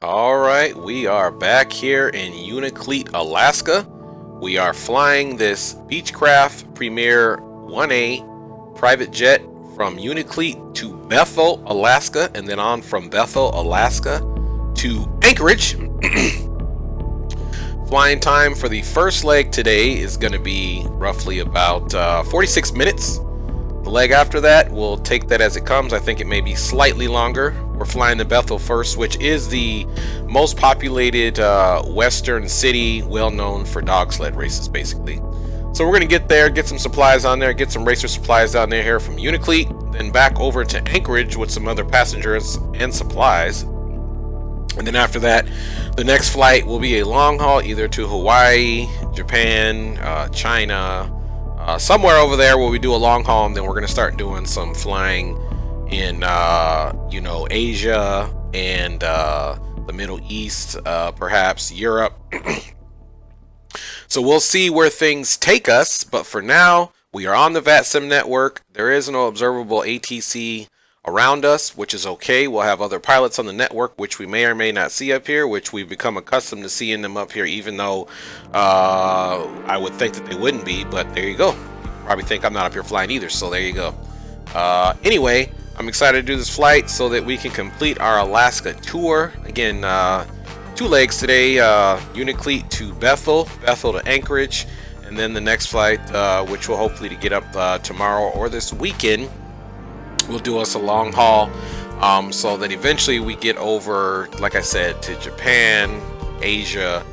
All right, we are back here in Unalakleet, Alaska. We are flying this Beechcraft Premier 1A private jet from Unalakleet to Bethel, Alaska, and then on from Bethel, Alaska to Anchorage. Flying time for the first leg today is going to be roughly about 46 minutes. The leg after that, we'll take that as it comes. I think it may be slightly longer. We're flying to Bethel first, which is the most populated western city, well known for dog sled races, basically. So we're going to get there, get some supplies on there, get some racer supplies down there here from Unalakleet, then back over to Anchorage with some other passengers and supplies. And then after that, the next flight will be a long haul, either to Hawaii, Japan, China, somewhere over there where we do a long haul, and then we're going to start doing some flying in, Asia and the Middle East, perhaps Europe. So we'll see where things take us, but for now, we are on the VATSIM network. There is no observable ATC around us, which is okay. We'll have other pilots on the network, which we may or may not see up here, which we've become accustomed to seeing them up here, even though I would think that they wouldn't be, but there you go. You probably think I'm not up here flying either, so there you go. Anyway, I'm excited to do this flight so that we can complete our Alaska tour. Again, 2 legs today, Unalakleet to Bethel, Bethel to Anchorage, and then the next flight, which will hopefully to get up tomorrow or this weekend, will do us a long haul, so that eventually we get over, like I said, to Japan, Asia.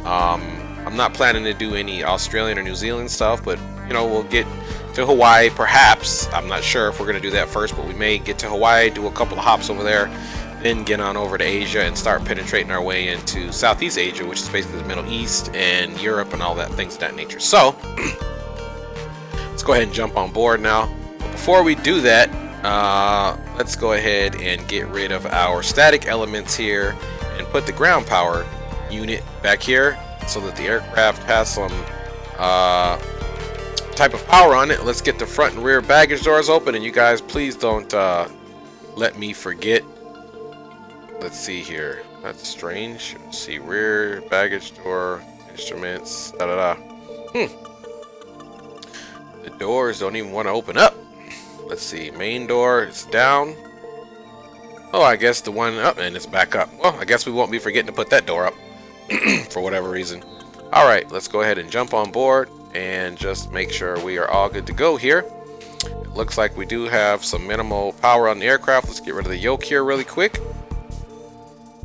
I'm not planning to do any Australian or New Zealand stuff, but we'll get to Hawaii perhaps. I'm not sure if we're going to do that first, but we may get to Hawaii, do a couple of hops over there, then get on over to Asia and start penetrating our way into Southeast Asia, which is basically the Middle East and Europe and all that things of that nature. So let's go ahead and jump on board now. But before we do that, let's go ahead and get rid of our static elements here and put the ground power unit back here so that the aircraft has some type of power on it. Let's get the front and rear baggage doors open, and you guys please don't let me forget. Let's see here. That's strange. Let's see, rear baggage door, instruments, The doors don't even want to open up. Let's see, main door is down. Oh, I guess the one up, and it's back up. Well, I guess we won't be forgetting to put that door up for whatever reason. All right, let's go ahead and jump on board and just make sure we are all good to go here. It looks like we do have some minimal power on the aircraft. Let's get rid of the yoke here really quick.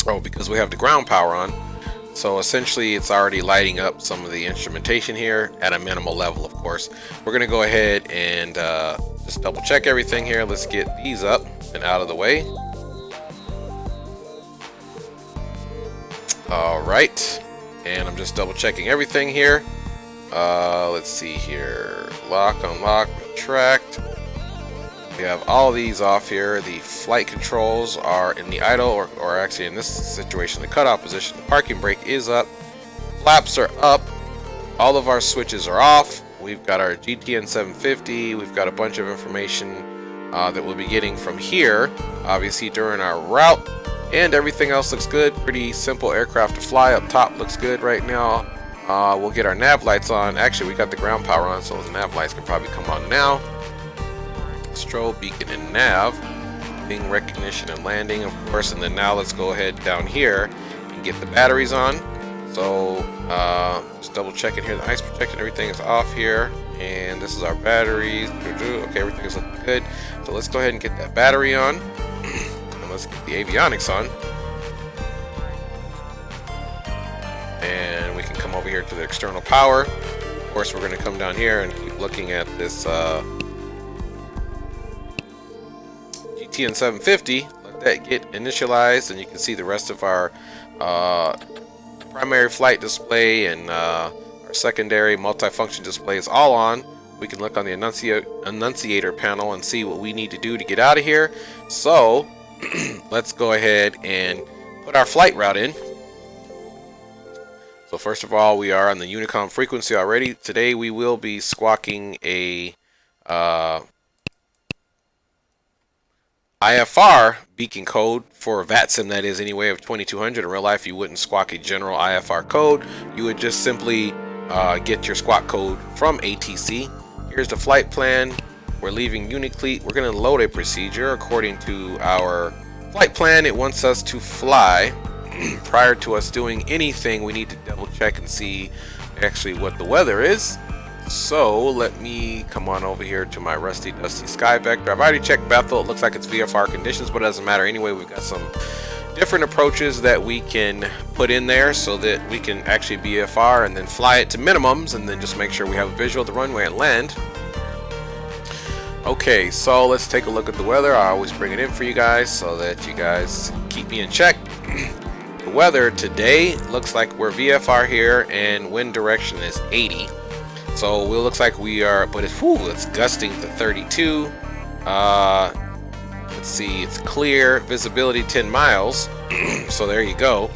Oh, because we have the ground power on. So essentially it's already lighting up some of the instrumentation here at a minimal level, of course. We're going to go ahead and just double check everything here. Let's get these up and out of the way. All right, and I'm just double checking everything here. Let's see here. Lock, unlock, retract. We have all these off here. The flight controls are in the idle, or actually in this situation, the cutoff position. The parking brake is up. Flaps are up. All of our switches are off. We've got our GTN 750. We've got a bunch of information that we'll be getting from here, obviously during our route. And everything else looks good. Pretty simple aircraft to fly. Up top looks good right now. We'll get our nav lights on. Actually, we got the ground power on, so the nav lights can probably come on now. Strobe, beacon, and nav. Wing recognition and landing, of course. And then now let's go ahead down here and get the batteries on. So just double checking here. The ice protection, everything is off here. And this is our batteries. Okay, everything is looking good. So let's go ahead and get that battery on. Let's get the avionics on, and we can come over here to the external power. Of course, we're going to come down here and keep looking at this GTN 750. Let that get initialized, and you can see the rest of our primary flight display and our secondary multifunction display is all on. We can look on the annunciator panel and see what we need to do to get out of here. So let's go ahead and put our flight route in. So first of all, we are on the Unicom frequency already. Today we will be squawking a IFR beacon code for VATSIM, that is, anyway, of 2200. In real life, you wouldn't squawk a general IFR code. You would just simply get your squawk code from ATC. Here's the flight plan. We're leaving Unalakleet. We're going to load a procedure. According to our flight plan, it wants us to fly. Prior to us doing anything, we need to double check and see actually what the weather is. So let me come on over here to my rusty dusty sky vector. I've already checked Bethel. It looks like it's VFR conditions, but it doesn't matter anyway. We've got some different approaches that we can put in there so that we can actually VFR and then fly it to minimums and then just make sure we have a visual of the runway and land. Okay, so let's take a look at the weather. I always bring it in for you guys so that you guys keep me in check. The weather today looks like we're VFR here and wind direction is 80. So it looks like we are, but it's gusting to 32. Let's see, it's clear, visibility 10 miles. So there you go.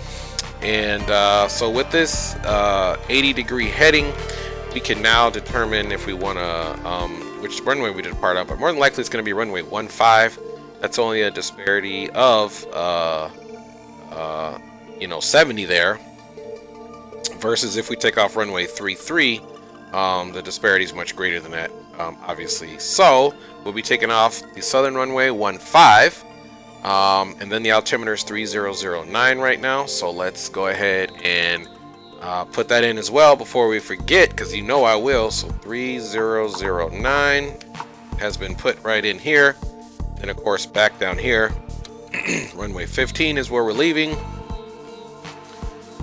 And so with this 80-degree heading, we can now determine if we want to, which runway we depart on. But more than likely, it's going to be runway 15. That's only a disparity of 70 there. Versus if we take off runway 33. The disparity is much greater than that, obviously. So we'll be taking off the southern runway 15, and then the altimeter is 3009 right now. So let's go ahead and put that in as well before we forget, because you know I will. So 3009 has been put right in here. And of course, back down here, runway 15 is where we're leaving.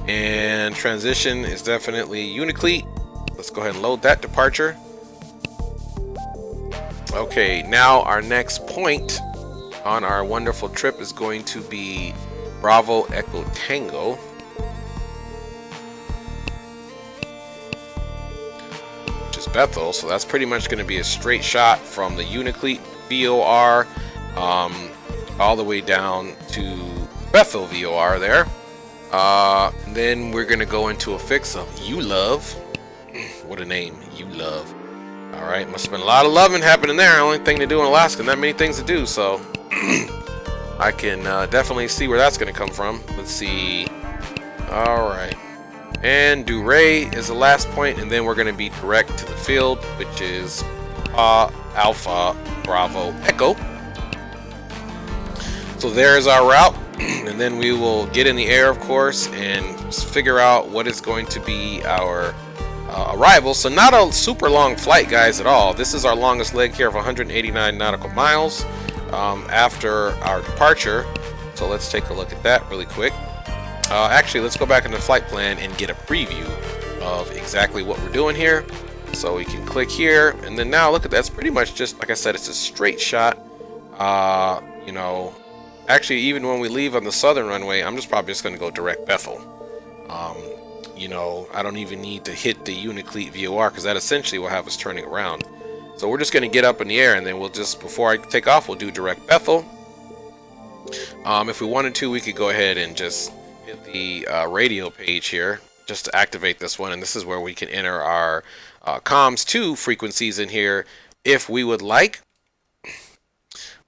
And transition is definitely Unalakleet. Let's go ahead and load that departure. Okay, now our next point on our wonderful trip is going to be Bravo Echo Tango. Which is Bethel, so that's pretty much going to be a straight shot from the Unalakleet VOR all the way down to Bethel VOR there. And then we're going to go into a fix of You Love. What a name, You Love. All right, must have been a lot of loving happening there. Only thing to do in Alaska, not many things to do, so I can definitely see where that's going to come from. Let's see. All right, and Duray is the last point, and then we're going to be direct to the field, which is Alpha Bravo Echo. So there's our route, and then we will get in the air, of course, and figure out what is going to be our arrival. So not a super long flight, guys, at all. This is our longest leg here of 189 nautical miles after our departure. So let's take a look at that really quick. Actually, let's go back into the flight plan and get a preview of exactly what we're doing here. So we can click here, and then now look at that. It's pretty much just, like I said, it's a straight shot. Actually, even when we leave on the southern runway, I'm probably just going to go direct Bethel. I don't even need to hit the Unalakleet VOR, because that essentially will have us turning around. So we're just going to get up in the air, and then we'll just, before I take off, we'll do direct Bethel. If we wanted to, we could go ahead and just hit the radio page here just to activate this one, and this is where we can enter our comms 2 frequencies in here if we would like.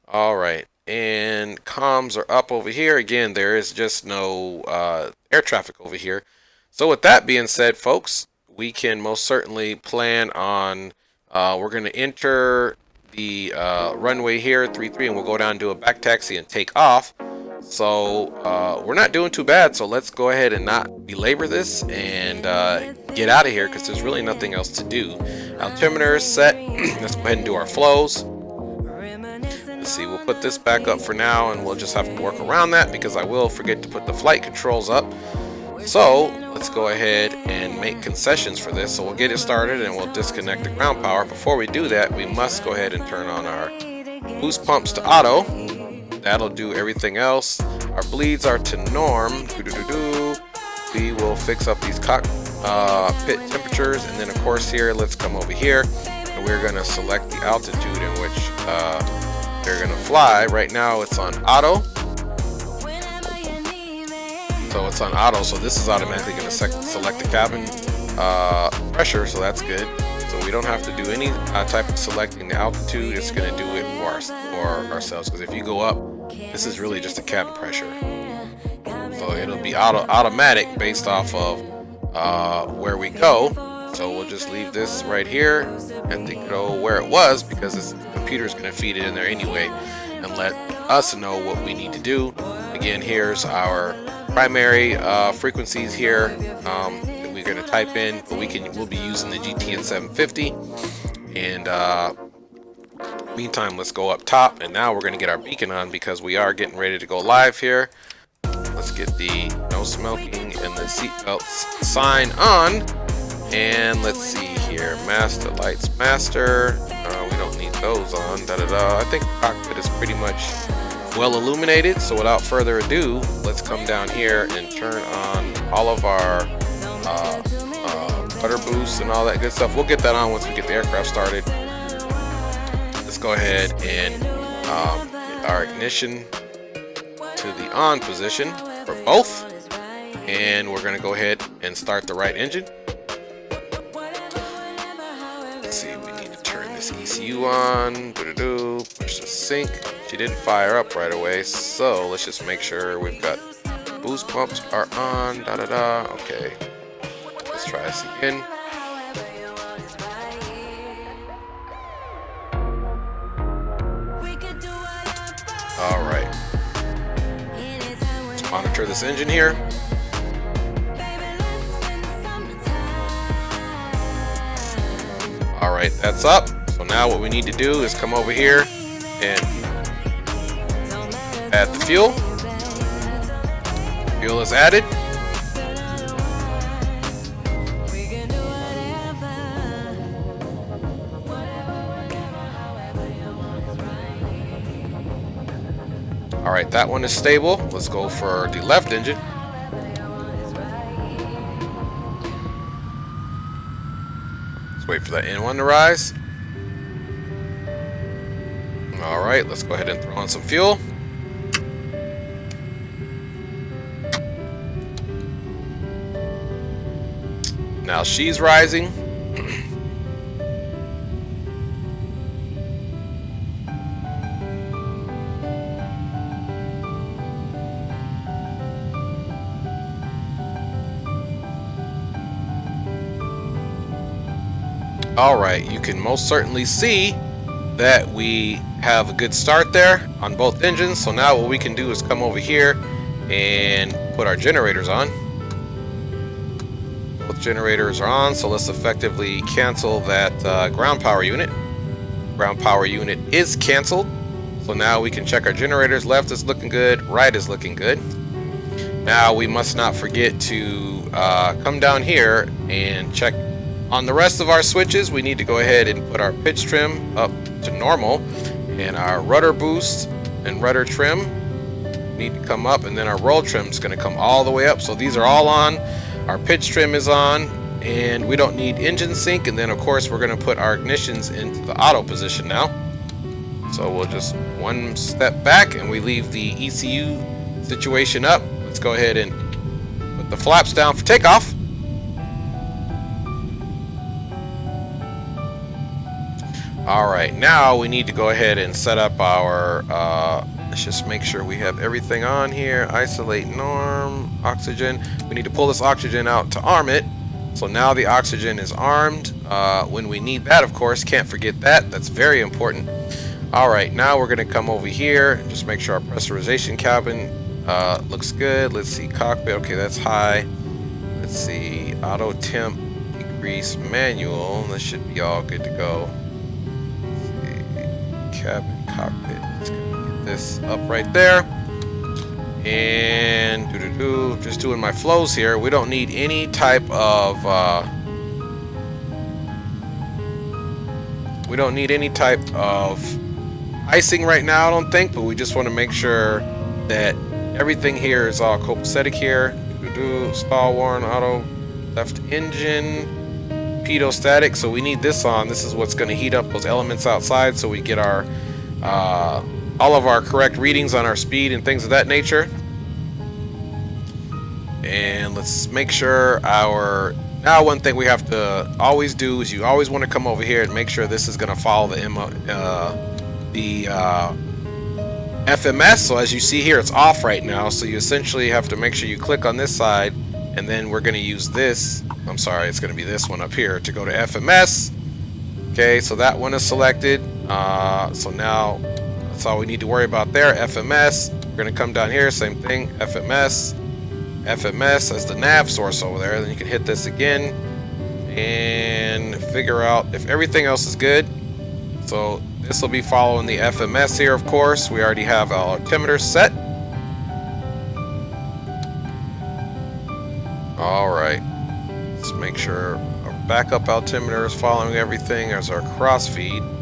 All right, and comms are up over here. Again, there is just no air traffic over here. So with that being said, folks, we can most certainly plan on, we're going to enter the runway here, 33, and we'll go down and do a back taxi and take off. So we're not doing too bad, so let's go ahead and not belabor this and get out of here, because there's really nothing else to do. Altimeter is set. Let's go ahead and do our flows. Let's see, we'll put this back up for now, and we'll just have to work around that, because I will forget to put the flight controls up. So let's go ahead and make concessions for this. So we'll get it started, and we'll disconnect the ground power. Before we do that, we must go ahead and turn on our boost pumps to auto. That'll do everything else. Our bleeds are to norm. We will fix up these cockpit temperatures, and then of course here, let's come over here, and we're going to select the altitude in which they're going to fly. Right now it's on auto. So it's on auto, so this is automatically going to select the cabin pressure, so that's good. So we don't have to do any type of selecting the altitude. It's going to do it for ourselves, because if you go up This is really just a cabin pressure, so it'll be automatic based off of where we go. So we'll just leave this right here and go where it was, because the computer's going to feed it in there anyway and let us know what we need to do. Again, here's our primary frequencies here that we're going to type in, but we'll be using the GTN 750. And meantime, let's go up top, and now we're going to get our beacon on because we are getting ready to go live here. Let's get the no smoking and the seatbelts sign on, and let's see here. Master lights, master. We don't need those on. I think the cockpit is pretty much well illuminated. So without further ado, let's come down here and turn on all of our rudder boost and all that good stuff. We'll get that on once we get the aircraft started. Let's go ahead and get our ignition to the on position for both, and we're going to go ahead and start the right engine. Let's see, we need to turn this ECU on. Push the sync. She didn't fire up right away, so let's just make sure we've got boost pumps are on. Okay, let's try this again. All right, let's monitor this engine here. All right, that's up. So now what we need to do is come over here and add the fuel. Fuel is added. All right, that one is stable. Let's go for the left engine. Let's wait for that N1 to rise. All right, let's go ahead and throw on some fuel. Now she's rising. All right, you can most certainly see that we have a good start there on both engines. So now what we can do is come over here and put our generators on. Both generators are on, so let's effectively cancel that ground power unit. Ground power unit is canceled. So now we can check our generators. Left is looking good, right is looking good. Now we must not forget to come down here and check on the rest of our switches. We need to go ahead and put our pitch trim up to normal, and our rudder boost and rudder trim need to come up, and then our roll trim is going to come all the way up. So these are all on. Our pitch trim is on, and we don't need engine sync. And then of course we're going to put our ignitions into the auto position now. So we'll just one step back and we leave the ECU situation up. Let's go ahead and put the flaps down for takeoff. All right, now we need to go ahead and set up our, let's just make sure we have everything on here. Isolate norm, oxygen. We need to pull this oxygen out to arm it. So now the oxygen is armed. When we need that, of course, can't forget that. That's very important. All right, now we're gonna come over here and just make sure our pressurization cabin looks good. Let's see, cockpit, okay, that's high. Let's see, auto temp, decrease, manual. That should be all good to go. Cabin, cockpit. Let's get this up right there. And just doing my flows here. We don't need any type of icing right now, I don't think, but we just want to make sure that everything here is all copacetic here. Stall warn, auto left engine, pitot static. So we need this on. This is what's going to heat up those elements outside, so we get our all of our correct readings on our speed and things of that nature. And let's make sure our, now one thing we have to always do is you always want to come over here and make sure this is going to follow the FMS. So as you see here, it's off right now. So you essentially have to make sure you click on this side, and then we're going to use this. I'm sorry, it's going to be this one up here to go to FMS. Okay, so that one is selected. So now that's all we need to worry about there. FMS. We're going to come down here, same thing. FMS. FMS as the nav source over there. Then you can hit this again and figure out if everything else is good. So this will be following the FMS here, of course. We already have our altimeter set. Alright. Let's make sure our backup altimeter is following everything as our crossfeed.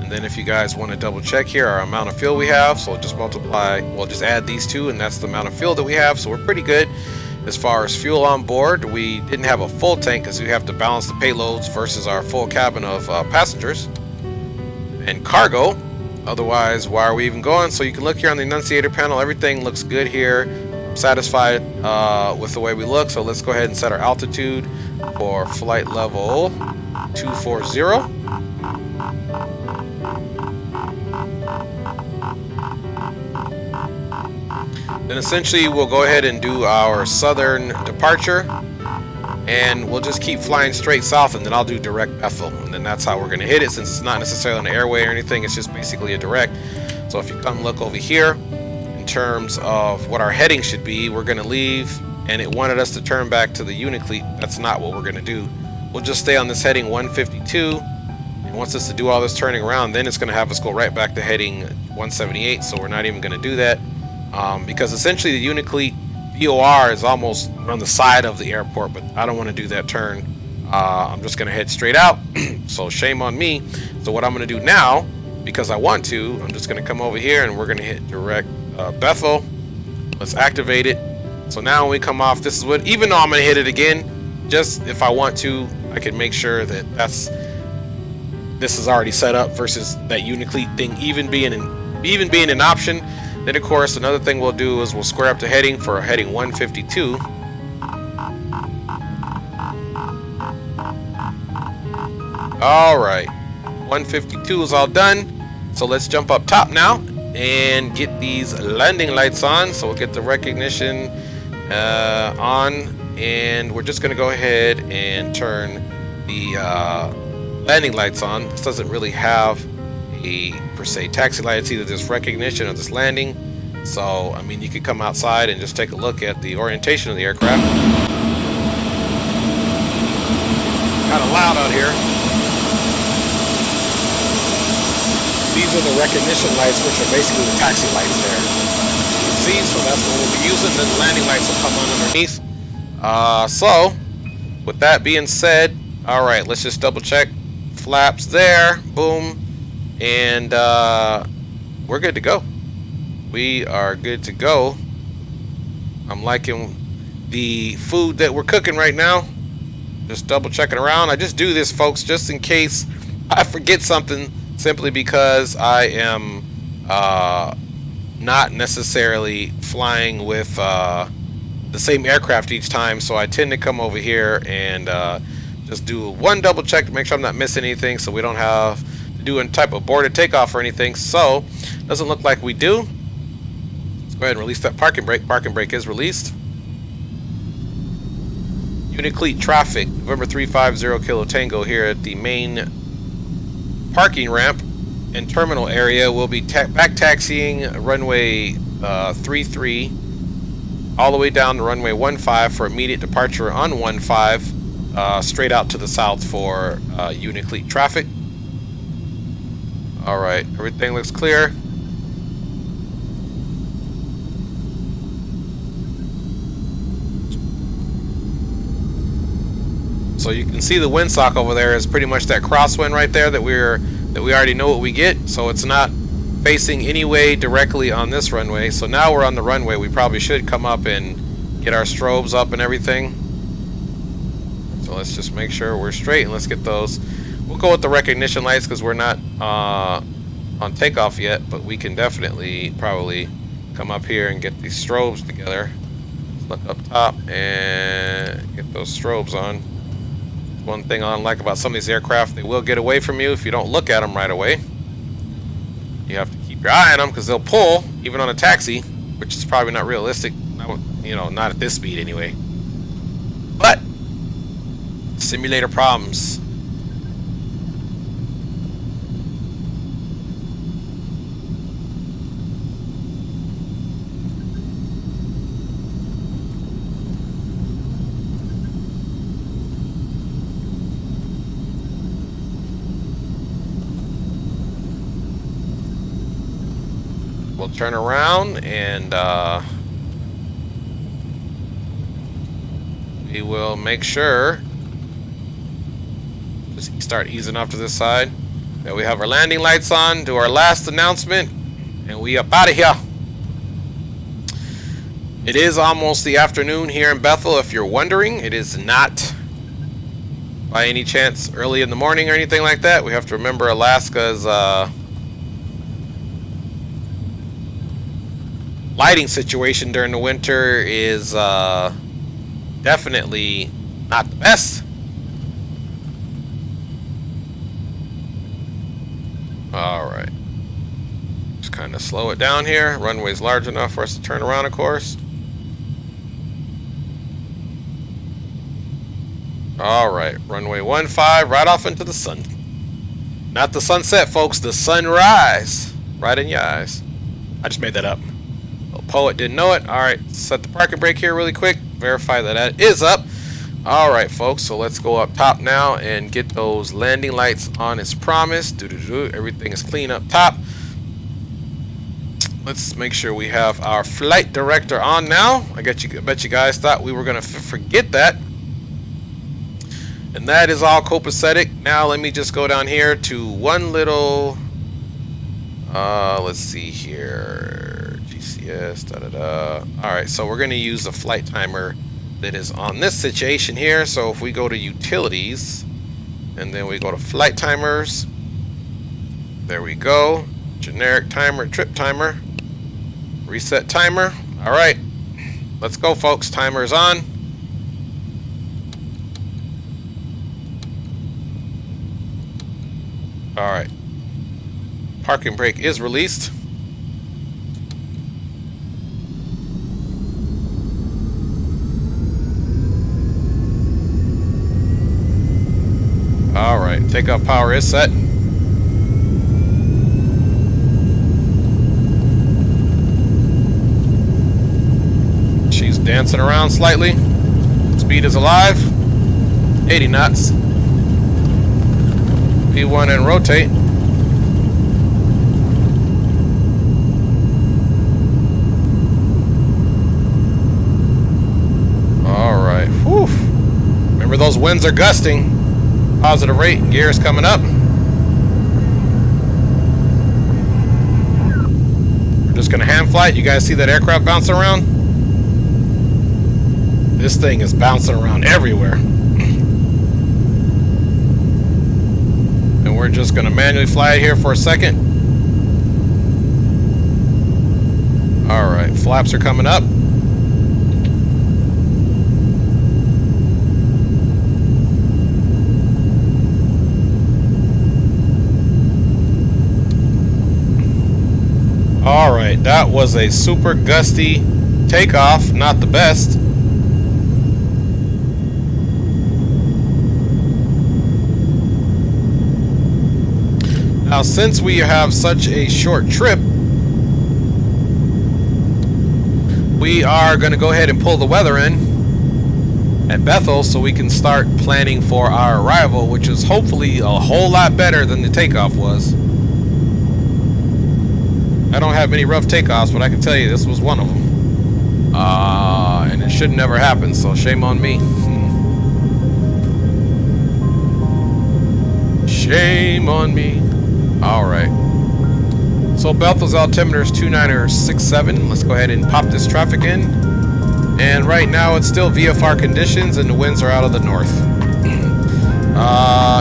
And then if you guys want to double check here our amount of fuel we have, so just multiply, we'll just add these two, and that's the amount of fuel that we have. So we're pretty good as far as fuel on board. We didn't have a full tank because we have to balance the payloads versus our full cabin of passengers and cargo. Otherwise, why are we even going? So you can look here on the annunciator panel. Everything looks good here. I'm satisfied with the way we look. So let's go ahead and set our altitude for flight level 240. Then essentially we'll go ahead and do our southern departure, and we'll just keep flying straight south, and then I'll do direct Bethel, and then that's how we're going to hit it, since it's not necessarily on the airway or anything. It's just basically a direct. So if you come look over here in terms of what our heading should be, we're going to leave, and it wanted us to turn back to the Unalakleet. That's not what we're going to do. We'll just stay on this heading 152, and once it's to do all this turning around, then it's going to have us go right back to heading 178. So we're not even going to do that. Because essentially the Unalakleet VOR is almost on the side of the airport, but I don't want to do that turn. I'm just going to head straight out. So shame on me. So what I'm going to do now, because I want to, I'm just going to come over here and we're going to hit direct Bethel. Let's activate it. So now when we come off, this is what, even though I'm going to hit it again, just if I want to, I can make sure that this is already set up versus that Unalakleet thing even being an option. Then of course another thing we'll do is we'll square up the heading for heading 152. Alright, 152 is all done. So let's jump up top now and get these landing lights on. So we'll get the recognition on, and we're just going to go ahead and turn the landing lights on. This doesn't really have a per se taxi light. It's either this recognition or this landing. So I mean, you could come outside and just take a look at the orientation of the aircraft. Kind of loud out here. These are the recognition lights, which are basically the taxi lights there. You can see, so that's what we'll be using. Then the landing lights will come on underneath. So with that being said, all right, let's just double check. Flaps there, boom. And we're good to go. We are good to go. I'm liking the food that we're cooking right now. Just double checking around. I just do this, folks, just in case I forget something, simply because I am not necessarily flying with the same aircraft each time. So I tend to come over here and just do one double check to make sure I'm not missing anything, so we don't have do any type of boarded takeoff or anything. So doesn't look like we do. Let's go ahead and release that parking brake. Parking brake is released. Unalakleet traffic, November 350 Kilo Tango here at the main parking ramp and terminal area. We'll be back taxiing runway 33 all the way down to runway 15 for immediate departure on 15 straight out to the south for Unalakleet traffic. Alright, everything looks clear. So you can see the windsock over there is pretty much that crosswind right there that we already know what we get. So it's not facing any way directly on this runway. So now we're on the runway. We probably should come up and get our strobes up and everything. So let's just make sure we're straight and let's get those. We'll go with the recognition lights because we're not on takeoff yet, but we can definitely probably come up here and get these strobes together. Let's look up top and get those strobes on. One thing I like about some of these aircraft, they will get away from you if you don't look at them right away. You have to keep your eye on them because they'll pull, even even on a taxi, which is probably not realistic. You know, not at this speed anyway. But simulator problems. We'll turn around and we will make sure, just start easing off to this side, that we have our landing lights on, do our last announcement, and we up out of here. It is almost the afternoon here in Bethel, if you're wondering. It is not by any chance early in the morning or anything like that. We have to remember Alaska's lighting situation during the winter is definitely not the best. Alright. Just kind of slow it down here. Runway's large enough for us to turn around, of course. Alright. Runway 15, right off into the sun. Not the sunset, folks. The sunrise. Right in your eyes. I just made that up. Poet didn't know it. Alright, set the parking brake here really quick. Verify that that is up. Alright, folks, so let's go up top now and get those landing lights on as promised. Everything is clean up top. Let's make sure we have our flight director on now. I bet you guys thought we were going to forget that. And that is all copacetic. Now let me just go down here to one little... let's see here. Yes, Alright, so we're going to use a flight timer that is on this situation here. So if we go to utilities and then we go to flight timers, there we go. Generic timer, trip timer, reset timer. Alright, let's go, folks. Timer is on. Alright, parking brake is released. Alright, takeoff power is set. She's dancing around slightly. Speed is alive. 80 knots. P1 and rotate. Alright, whew. Remember, those winds are gusting. Positive rate, gears coming up. We're just gonna hand fly it. You guys see that aircraft bouncing around? This thing is bouncing around everywhere. And we're just gonna manually fly it here for a second. Alright, flaps are coming up. Alright, that was a super gusty takeoff, not the best. Now, since we have such a short trip, we are going to go ahead and pull the weather in at Bethel so we can start planning for our arrival, which is hopefully a whole lot better than the takeoff was. I don't have many rough takeoffs, but I can tell you this was one of them. And it should never happen, so shame on me. Shame on me. Alright. So Bethel's altimeter is 2967. Let's go ahead and pop this traffic in. And right now it's still VFR conditions and the winds are out of the north.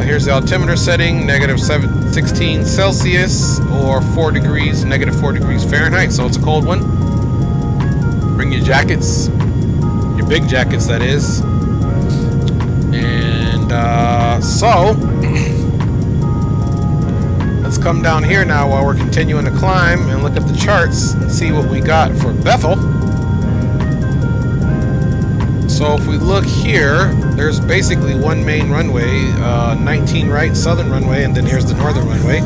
Here's the altimeter setting, negative 16 Celsius or 4 degrees, negative 4 degrees Fahrenheit, so it's a cold one. Bring your jackets, your big jackets that is. And so let's let's come down here now while we're continuing to climb and look at the charts and see what we got for Bethel. So if we look here, there's basically one main runway, 19 right, southern runway, and then here's the northern runway.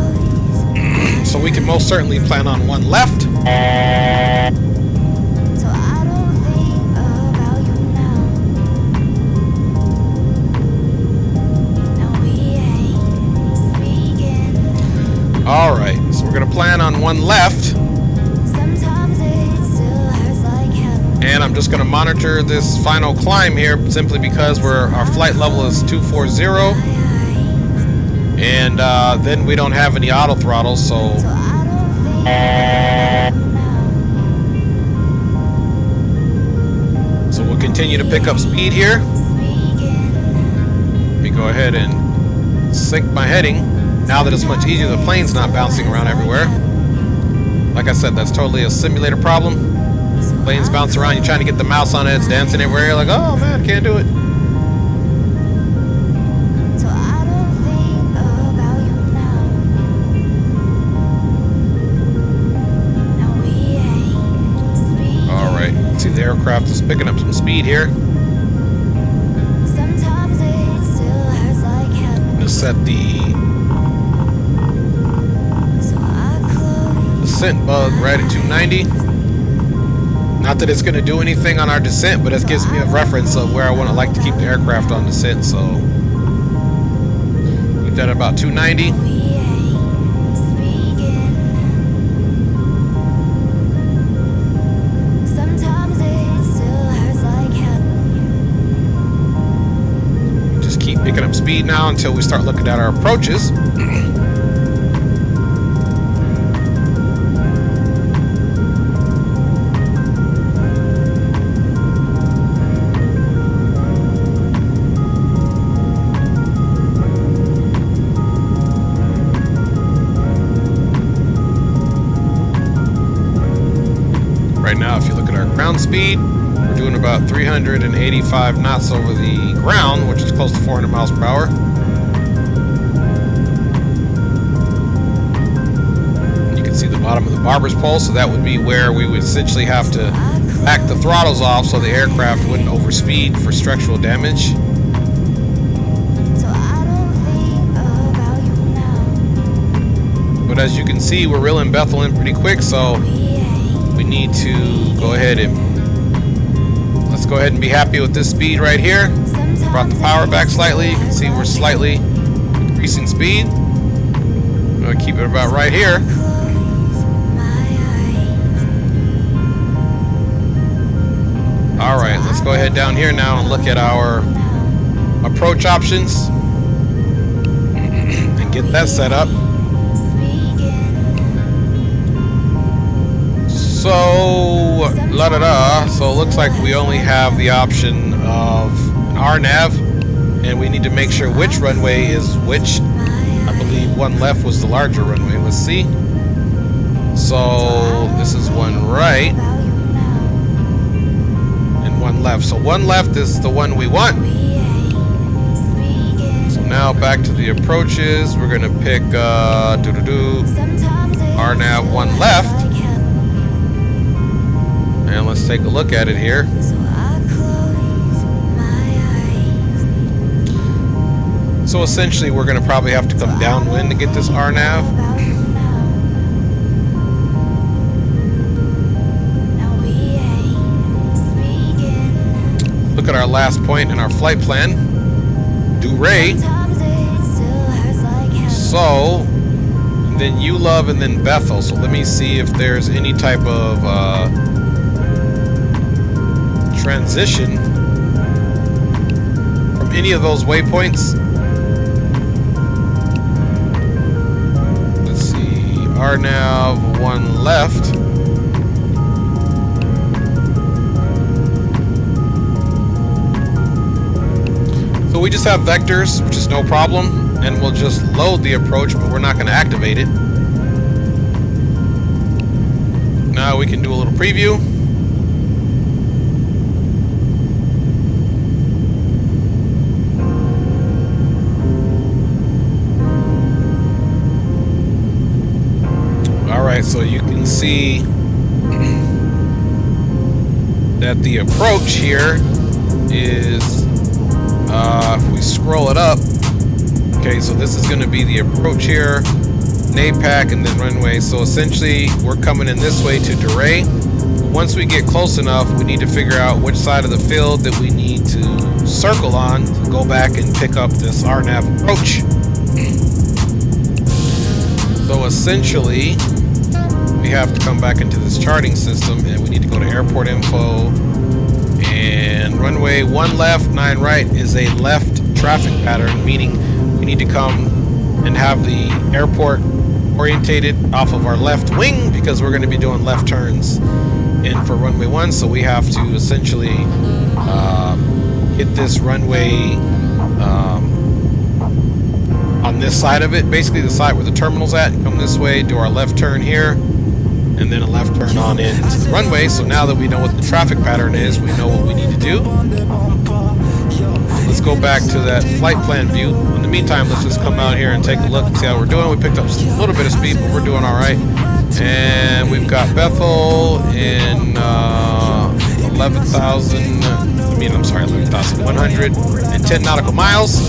So we can most certainly plan on one left. Alright, so we're going to plan on one left. And I'm just going to monitor this final climb here simply because our flight level is 240. And then we don't have any auto throttle, so we'll continue to pick up speed here. Let me go ahead and sync my heading. Now that it's much easier, the plane's not bouncing around everywhere. Like I said, that's totally a simulator problem. Planes bounce around, you're trying to get the mouse on it, it's dancing everywhere, you're like, oh man, can't do it. Alright, see the aircraft is picking up some speed here. I'm gonna set the descent bug right at 290. Not that it's going to do anything on our descent, but it gives me a reference of where I want to like to keep the aircraft on descent. So keep that at about 290. Just keep picking up speed now until we start looking at our approaches. Right now, if you look at our ground speed, we're doing about 385 knots over the ground, which is close to 400 miles per hour. You can see the bottom of the barber's pole, so that would be where we would essentially have to back the throttles off so the aircraft wouldn't overspeed for structural damage. But as you can see, we're reeling Bethel in pretty quick, so we need to go ahead and let's go ahead and be happy with this speed right here. Brought the power back slightly. You can see we're slightly increasing speed. I'm going to keep it about right here. Alright, let's go ahead down here now and look at our approach options and get that set up. So, so it looks like we only have the option of an RNAV, and we need to make sure which runway is which. I believe one left was the larger runway. Let's see. So, this is one right, and one left. So, one left is the one we want. So, now back to the approaches. We're going to pick RNAV one left. And let's take a look at it here. So essentially we're going to probably have to come downwind to get this RNAV. Look at our last point in our flight plan. Duray. So then you love and then Bethel. So let me see if there's any type of transition from any of those waypoints. Let's see, RNAV one left. So we just have vectors, which is no problem, and we'll just load the approach, but we're not going to activate it. Now we can do a little preview. Alright, so you can see that the approach here is, if we scroll it up, okay, so this is going to be the approach here, NAPAC, and then runway. So essentially, we're coming in this way to Duray. Once we get close enough, we need to figure out which side of the field that we need to circle on to go back and pick up this RNAV approach. So essentially, we have to come back into this charting system, and we need to go to airport info, and runway 1 left, 9 right is a left traffic pattern, meaning we need to come and have the airport orientated off of our left wing because we're going to be doing left turns in for runway 1. So we have to essentially hit this runway on this side of it, basically the side where the terminal's at, come this way, do our left turn here, and then a left turn on into the runway. So now that we know what the traffic pattern is, we know what we need to do. Let's go back to that flight plan view. In the meantime, let's just come out here and take a look and see how we're doing. We picked up a little bit of speed, but we're doing all right. And we've got Bethel in 11,110 nautical miles.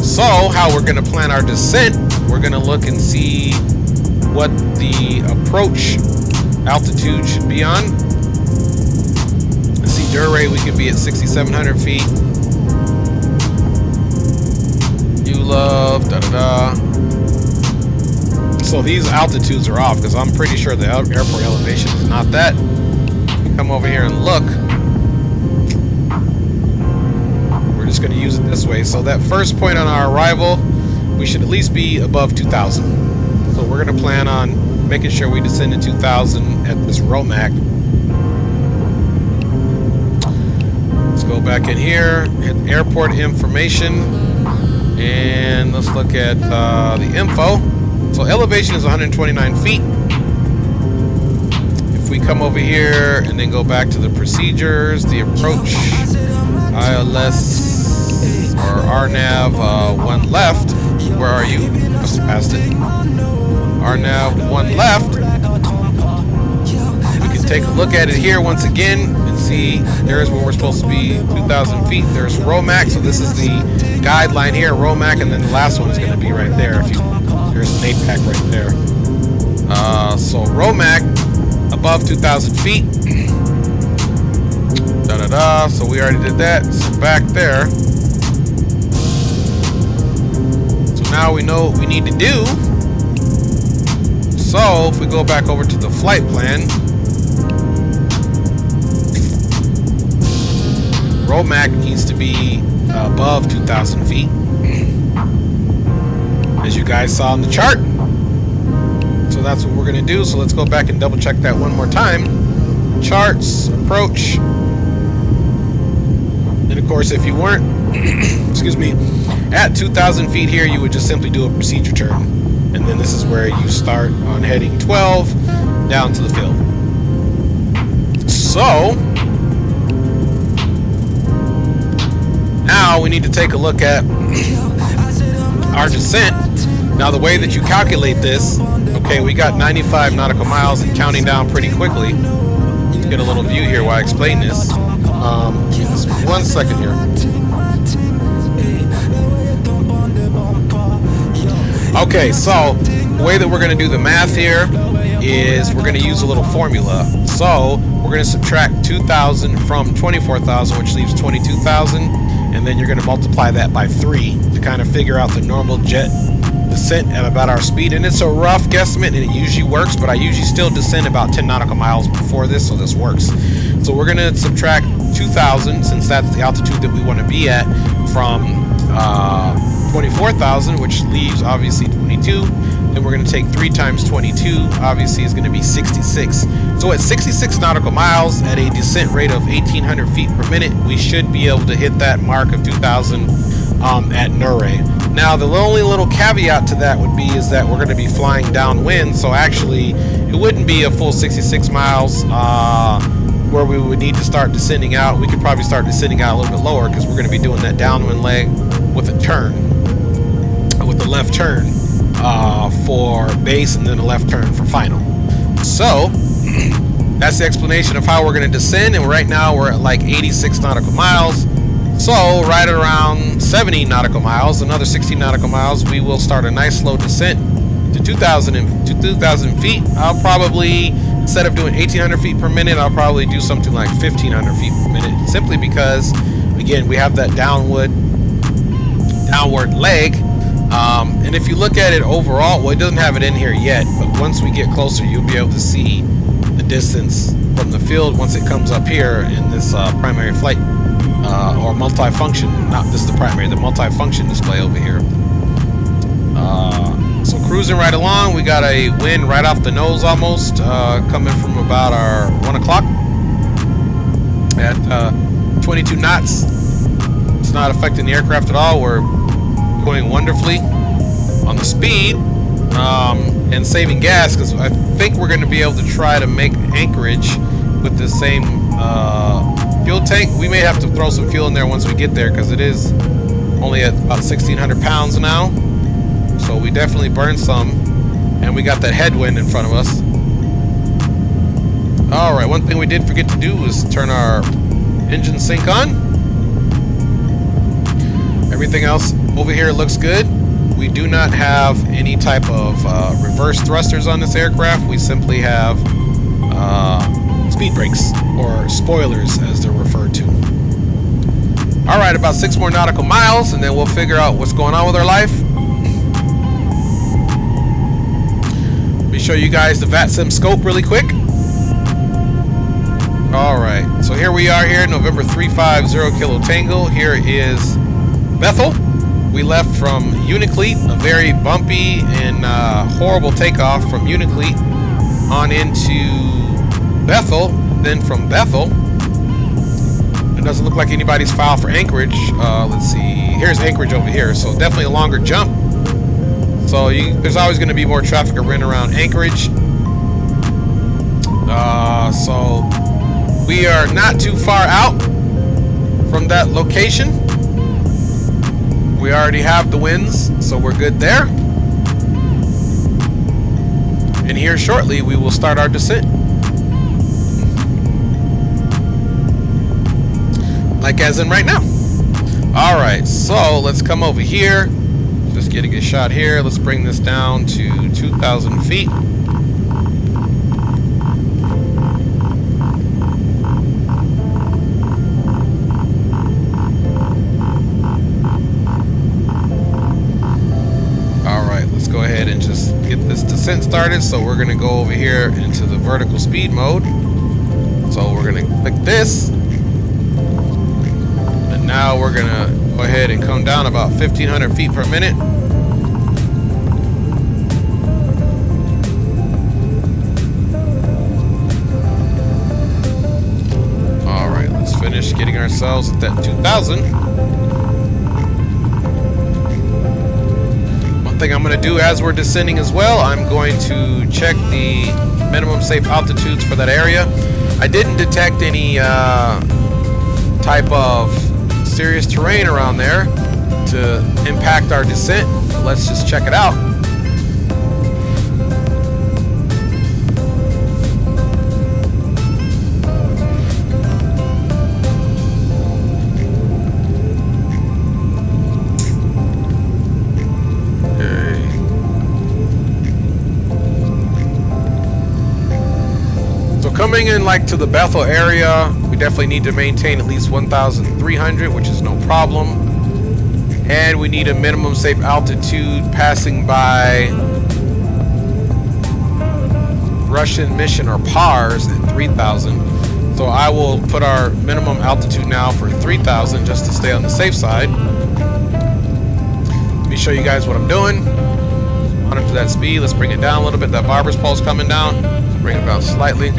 So how we're going to plan our descent, we're going to look and see what the approach altitude should be on. Let's see, Duray, we could be at 6,700 feet. You love, da-da-da. So these altitudes are off because I'm pretty sure the airport elevation is not that. Come over here and look. We're just going to use it this way. So that first point on our arrival, we should at least be above 2,000. So we're going to plan on making sure we descend to 2,000 at this Romac. Let's go back in here, hit airport information, and let's look at the info. So elevation is 129 feet. If we come over here and then go back to the procedures, the approach, ILS or RNAV 1 left. Where are you? Must have passed it. RNAV 1 left. We can take a look at it here once again and see there's where we're supposed to be, 2,000 feet. There's Romac, so this is the guideline here, Romac, and then the last one is going to be right there. There's NAPAC right there. So Romac above 2,000 feet. Da-da-da. So we already did that. So back there. So now we know what we need to do. So if we go back over to the flight plan, Romac needs to be above 2,000 feet, as you guys saw on the chart. So that's what we're going to do. So let's go back and double check that one more time. Charts, approach. And of course, if you weren't, excuse me, at 2,000 feet here, you would just simply do a procedure turn. And then this is where you start on heading 12 down to the field. So now we need to take a look at our descent. Now the way that you calculate this, okay, we got 95 nautical miles and counting down pretty quickly. Let's get a little view here while I explain this. Just 1 second here. Okay, so the way that we're going to do the math here is we're going to use a little formula. So we're going to subtract 2,000 from 24,000, which leaves 22,000, and then you're going to multiply that by 3 to kind of figure out the normal jet descent at about our speed. And it's a rough guesstimate, and it usually works, but I usually still descend about 10 nautical miles before this, so this works. So we're going to subtract 2,000, since that's the altitude that we want to be at, from 24,000, which leaves obviously 22. Then we're going to take 3 times 22, obviously is going to be 66. So at 66 nautical miles at a descent rate of 1,800 feet per minute, we should be able to hit that mark of 2,000 at Nuray. Now the only little caveat to that would be is that we're going to be flying downwind, so actually it wouldn't be a full 66 miles where we would need to start descending out. We could probably start descending out a little bit lower because we're going to be doing that downwind leg with a turn, with the left turn. for base, and then a left turn for final. So that's the explanation of how we're going to descend, and right now we're at like 86 nautical miles. So right around 70 nautical miles, another 60 nautical miles, we will start a nice slow descent to 2,000 feet. I'll probably, instead of doing 1,800 feet per minute, I'll probably do something like 1,500 feet per minute, simply because, again, we have that downward leg. And if you look at it overall, well, it doesn't have it in here yet, but once we get closer, you'll be able to see the distance from the field once it comes up here in this primary flight or multi-function, not this the primary, the multi-function display over here. So cruising right along, we got a wind right off the nose almost, coming from about our 1 o'clock at 22 knots. It's not affecting the aircraft at all. We're going wonderfully on the speed and saving gas, because I think we're going to be able to try to make Anchorage with the same fuel tank. We may have to throw some fuel in there once we get there, because it is only at about 1,600 pounds now. So we definitely burned some, and we got that headwind in front of us. Alright, one thing we did forget to do was turn our engine sync on. Everything else over here looks good. We do not have any type of reverse thrusters on this aircraft. We simply have speed brakes, or spoilers as they're referred to. Alright, about 6 more nautical miles, and then we'll figure out what's going on with our life. Let me show you guys the VATSIM scope really quick. Alright, so here we are here, November 350 Kilo Tango. Here is Bethel. We left from Unalakleet, a very bumpy and horrible takeoff from Unalakleet on into Bethel. Then from Bethel, it doesn't look like anybody's filed for Anchorage. Let's see, here's Anchorage over here, so definitely a longer jump. So there's always going to be more traffic around Anchorage. So we are not too far out from that location. We already have the winds, so we're good there. And here shortly we will start our descent, like as in right now. Alright, so let's come over here. Just getting a shot here. Let's bring this down to 2,000 feet. Go ahead and just get this descent started. So we're going to go over here into the vertical speed mode. So we're going to click this, and now we're going to go ahead and come down about 1,500 feet per minute. Alright, let's finish getting ourselves at that 2,000. Thing I'm going to do as we're descending as well, I'm going to check the minimum safe altitudes for that area. I didn't detect any type of serious terrain around there to impact our descent. Let's just check it out. Coming in like to the Bethel area, we definitely need to maintain at least 1,300, which is no problem. And we need a minimum safe altitude passing by Russian Mission or PARS at 3,000. So I will put our minimum altitude now for 3,000 just to stay on the safe side. Let me show you guys what I'm doing. Monitor that speed. Let's bring it down a little bit. That barber's pulse coming down. Let's bring it down slightly.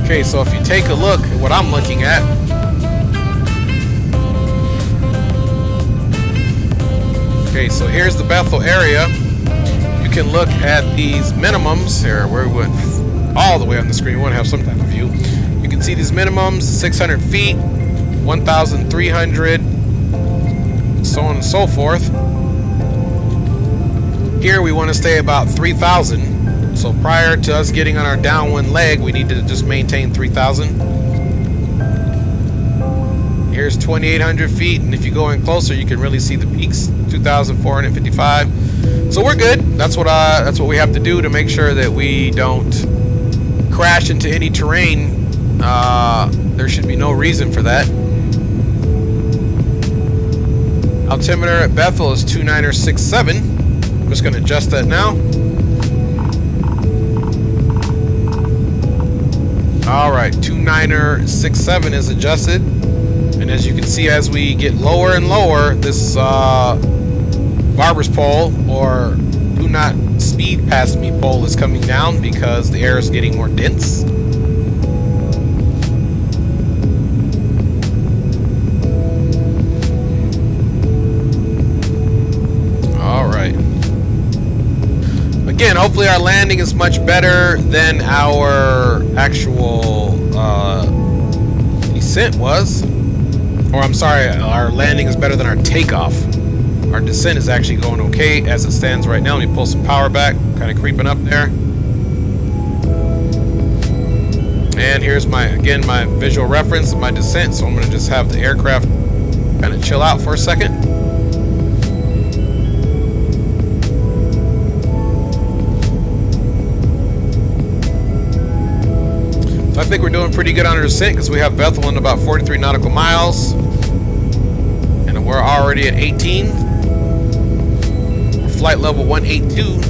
Okay, so if you take a look at what I'm looking at, okay, so here's the Bethel area. You can look at these minimums here. Where we went all the way on the screen. We want to have some type of view. You can see these minimums: 600 feet, 1,300, so on and so forth. Here we want to stay about 3,000. So prior to us getting on our downwind leg, we need to just maintain 3,000. Here's 2,800 feet, and if you go in closer, you can really see the peaks, 2,455. So we're good. That's what we have to do to make sure that we don't crash into any terrain. There should be no reason for that. Altimeter at Bethel is 2967. I'm just going to adjust that now. Alright, 2967 is adjusted. And as you can see, as we get lower and lower, this barber's pole, or do not speed past me pole, is coming down because the air is getting more dense. Alright. Again, hopefully our landing is much better than our actual descent was. Or I'm sorry, our landing is better than our takeoff. Our descent is actually going okay as it stands right now. Let me pull some power back, kind of creeping up there. And here's my visual reference of my descent. So I'm going to just have the aircraft kind of chill out for a second. I think we're doing pretty good on our descent because we have Bethel in about 43 nautical miles, and we're already at 18. We're flight level 182.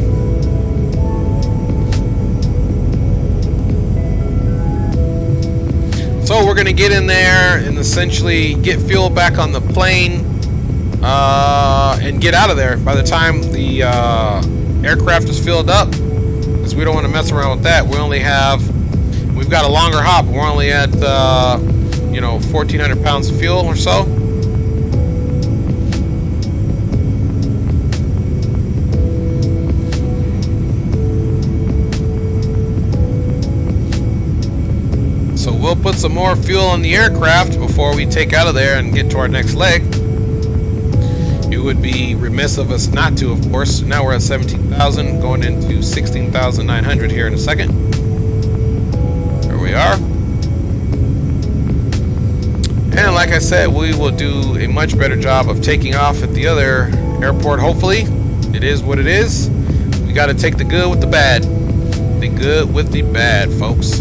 So we're going to get in there and essentially get fuel back on the plane and get out of there by the time the aircraft is filled up, because we don't want to mess around with that. We've got a longer hop. We're only at, 1,400 pounds of fuel or so. So we'll put some more fuel on the aircraft before we take out of there and get to our next leg. It would be remiss of us not to, of course. Now we're at 17,000, going into 16,900 here in a second. We are. And like I said, we will do a much better job of taking off at the other airport, hopefully. It is what it is. We got to take the good with the bad. The good with the bad, folks.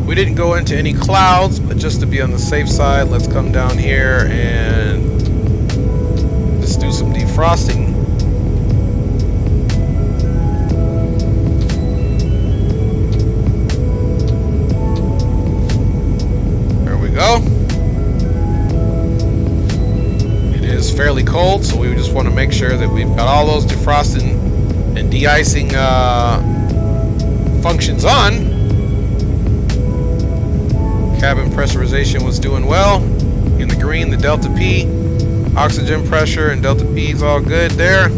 We didn't go into any clouds, but just to be on the safe side, let's come down here and just do some defrosting. Go. It is fairly cold, so we just want to make sure that we've got all those defrosting and de-icing functions on. Cabin pressurization was doing well. In the green, the Delta P. Oxygen pressure and Delta P is all good there.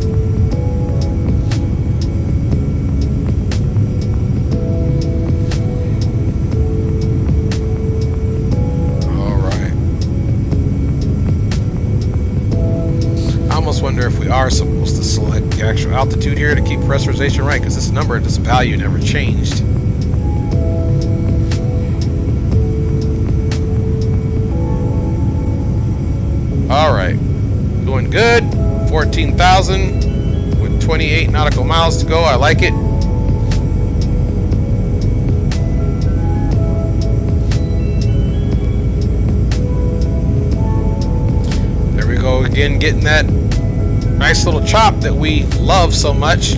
Wonder if we are supposed to select the actual altitude here to keep pressurization right, because this number, this value never changed. Alright, doing good. 14,000 with 28 nautical miles to go. I like it. There we go again, getting that nice little chop that we love so much.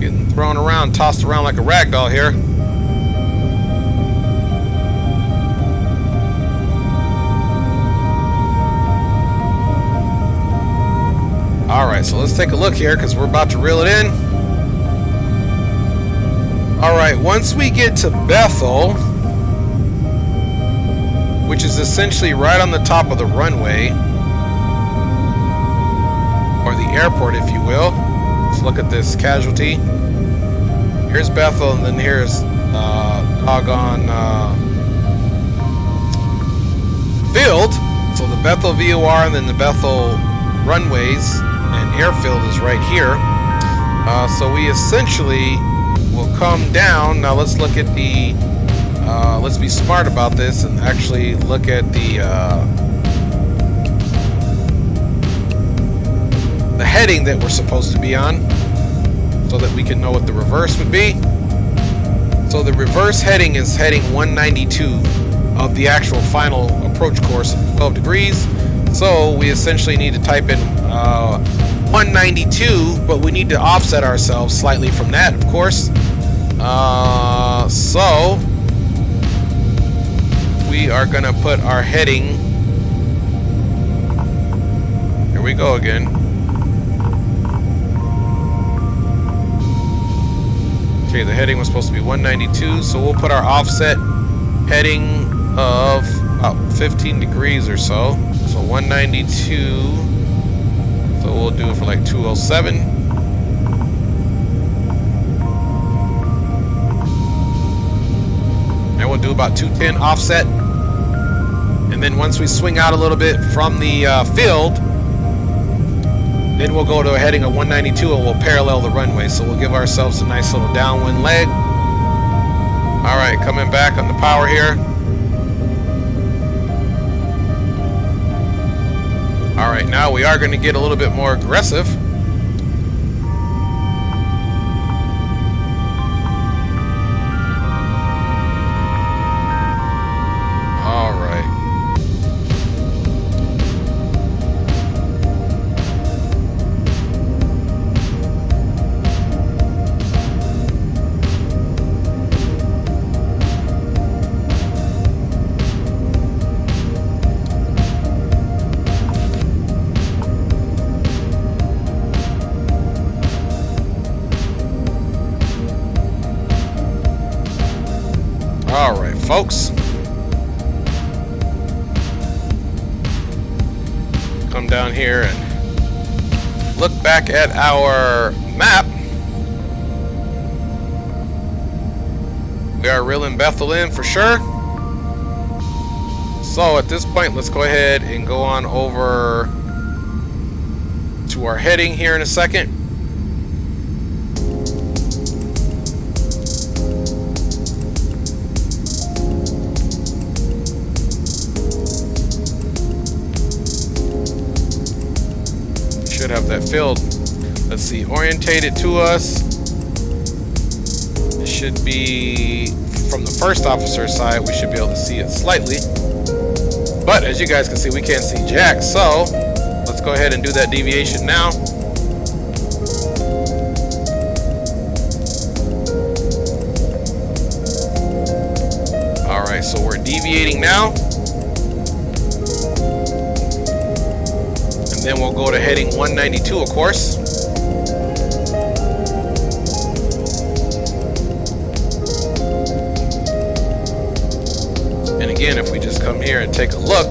Getting thrown around, tossed around like a rag doll here. Alright, so let's take a look here because we're about to reel it in. Alright, once we get to Bethel, which is essentially right on the top of the runway, or the airport, if you will. Let's look at this casualty. Here's Bethel, and then here's doggone field. So the Bethel VOR and then the Bethel runways and airfield is right here. So we essentially will come down. Now let's look at the let's be smart about this and actually look at the heading that we're supposed to be on, so that we can know what the reverse would be. So the reverse heading is heading 192 of the actual final approach course of 12 degrees. So we essentially need to type in 192, but we need to offset ourselves slightly from that, of course. So we are gonna put our heading, here we go again. Okay, the heading was supposed to be 192, so we'll put our offset heading of about 15 degrees or so. So 192, so we'll do it for like 207. And we'll do about 210 offset. And then once we swing out a little bit from the field, then we'll go to a heading of 192 and we'll parallel the runway. So we'll give ourselves a nice little downwind leg. All right, coming back on the power here. All right, now we are going to get a little bit more aggressive. All right. All right, folks. Come down here and look back at our map. We are reeling Bethel in for sure. So at this point, let's go ahead and go on over to our heading here in a second. Should have that field, let's see, orientated to us. It should be from the first officer's side. We should be able to see it slightly, but as you guys can see, we can't see jack. So let's go ahead and do that deviation now. All right, so we're deviating now. Then we'll go to heading 192, of course. And again, if we just come here and take a look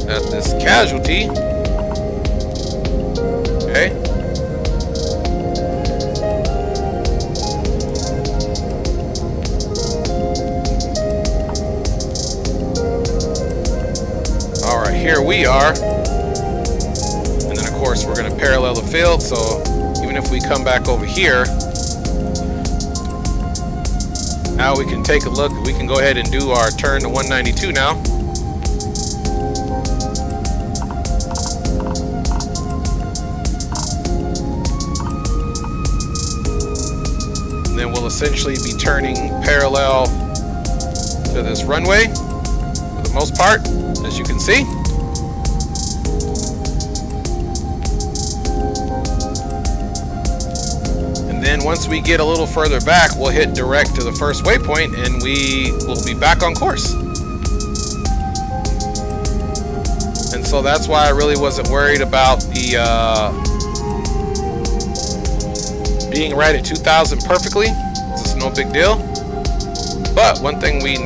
at this casualty, okay. Here we are, and then of course we're going to parallel the field. So even if we come back over here, now we can take a look. We can go ahead and do our turn to 192 now. And then we'll essentially be turning parallel to this runway for the most part, as you can see. Then once we get a little further back, we'll hit direct to the first waypoint and we will be back on course. And so that's why I really wasn't worried about the being right at 2000 perfectly. This is no big deal. But one thing we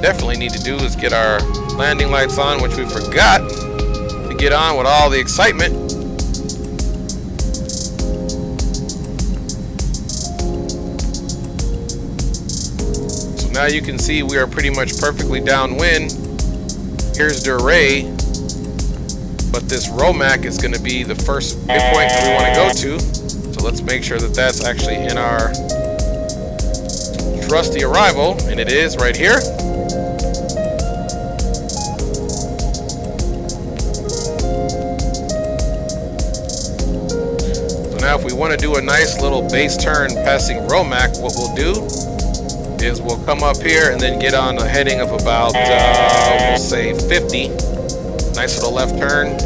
definitely need to do is get our landing lights on, which we forgot to get on with all the excitement. So now you can see we are pretty much perfectly downwind. Here's the array, but this Romac is going to be the first midpoint that we want to go to. So let's make sure that that's actually in our trusty arrival, and it is right here. So now if we want to do a nice little base turn passing Romac, what we'll do is we'll come up here and then get on a heading of about we'll say 50. Nice little left turn.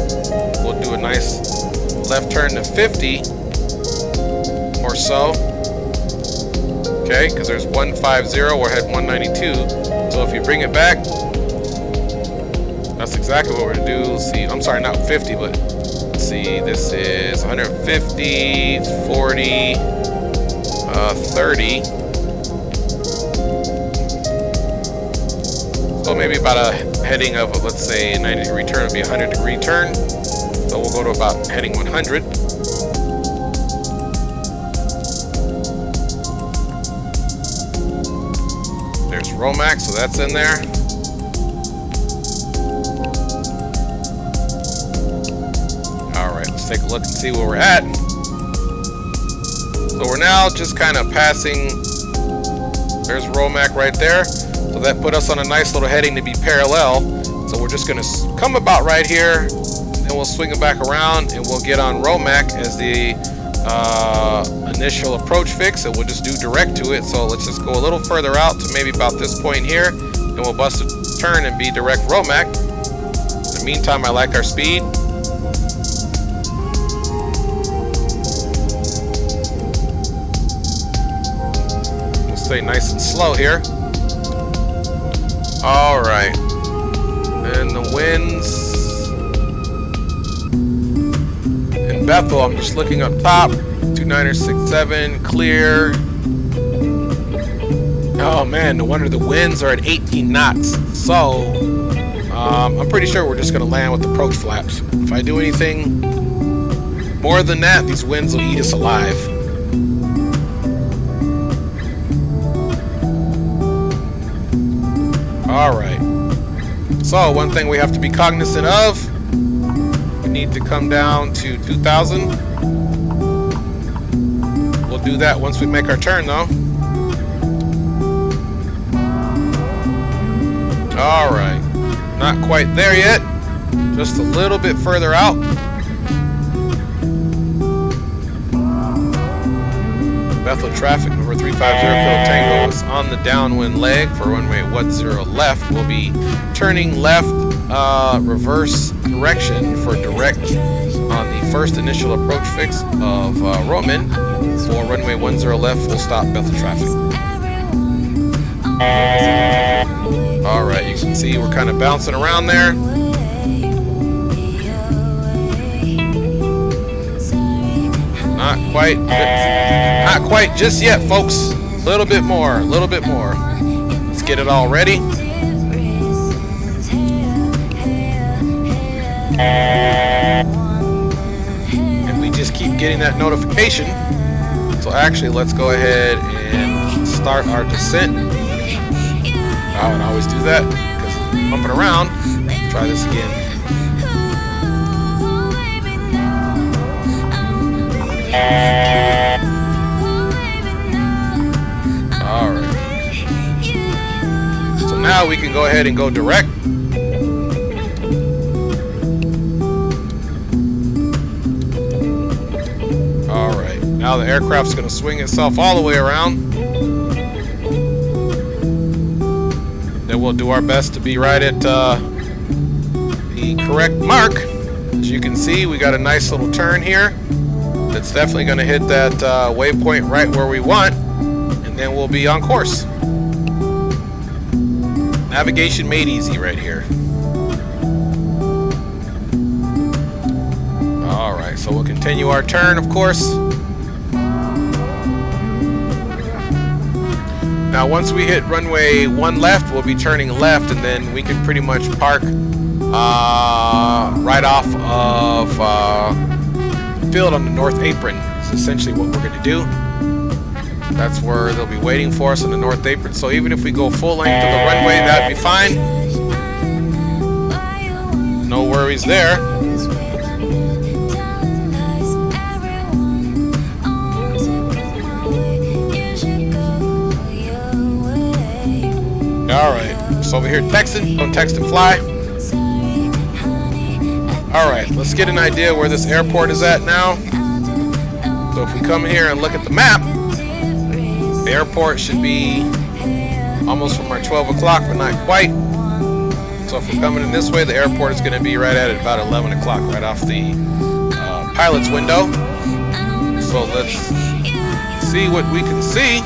We'll do a nice left turn to 50 or so. Okay, because there's 150, we're head 192. So if you bring it back, that's exactly what we're gonna do. Let's see, I'm sorry, not 50, but let's see, this is 150, 40, 30. So maybe about a heading of, let's say, a 90-degree turn would be a 100-degree turn. So we'll go to about heading 100. Romac, so that's in there. Alright, let's take a look and see where we're at. So we're now just kind of passing. There's Romac right there. So that put us on a nice little heading to be parallel. So we're just going to come about right here, and we'll swing it back around, and we'll get on Romac as the initial approach fix, and we'll just do direct to it. So let's just go a little further out to maybe about this point here, and we'll bust a turn and be direct Romac. In the meantime, I like our speed. We'll stay nice and slow here. All right, and the winds in Bethel, I'm just looking up top. 2967, clear. Oh man, no wonder the winds are at 18 knots. So I'm pretty sure we're just gonna land with approach flaps. If I do anything more than that, these winds will eat us alive. All right. So one thing we have to be cognizant of, we need to come down to 2000. We'll do that once we make our turn though. All right, not quite there yet, just a little bit further out. Bethel traffic number 350 Kilo Tango is on the downwind leg for runway 10 left. We'll be turning left, reverse direction for direct on the first initial approach fix of Roman for runway 10 left, full stop Bethel traffic. All right, you can see we're kind of bouncing around there. Not quite just yet, folks. A little bit more, a little bit more. Let's get it all ready. And we just keep getting that notification. So actually, let's go ahead and start our descent. I would always do that because it's bumping around. Try this again. Alright. So now we can go ahead and go direct. Alright. Now the aircraft's going to swing itself all the way around. Then we'll do our best to be right at the correct mark. As you can see, we got a nice little turn here. It's definitely going to hit that waypoint right where we want, and then we'll be on course. Navigation made easy right here. Alright, so we'll continue our turn, of course. Now once we hit runway 1 left, we'll be turning left, and then we can pretty much park right off of field on the north apron. It's essentially what we're going to do. That's where they'll be waiting for us on the north apron. So even if we go full length of the runway, that'd be fine. No worries there. Alright, so over here texting. Don't text and fly. Alright, let's get an idea where this airport is at now. So if we come here and look at the map, the airport should be almost from our 12 o'clock, but not quite. So if we're coming in this way, the airport is going to be right at about 11 o'clock, right off the pilot's window. So let's see what we can see.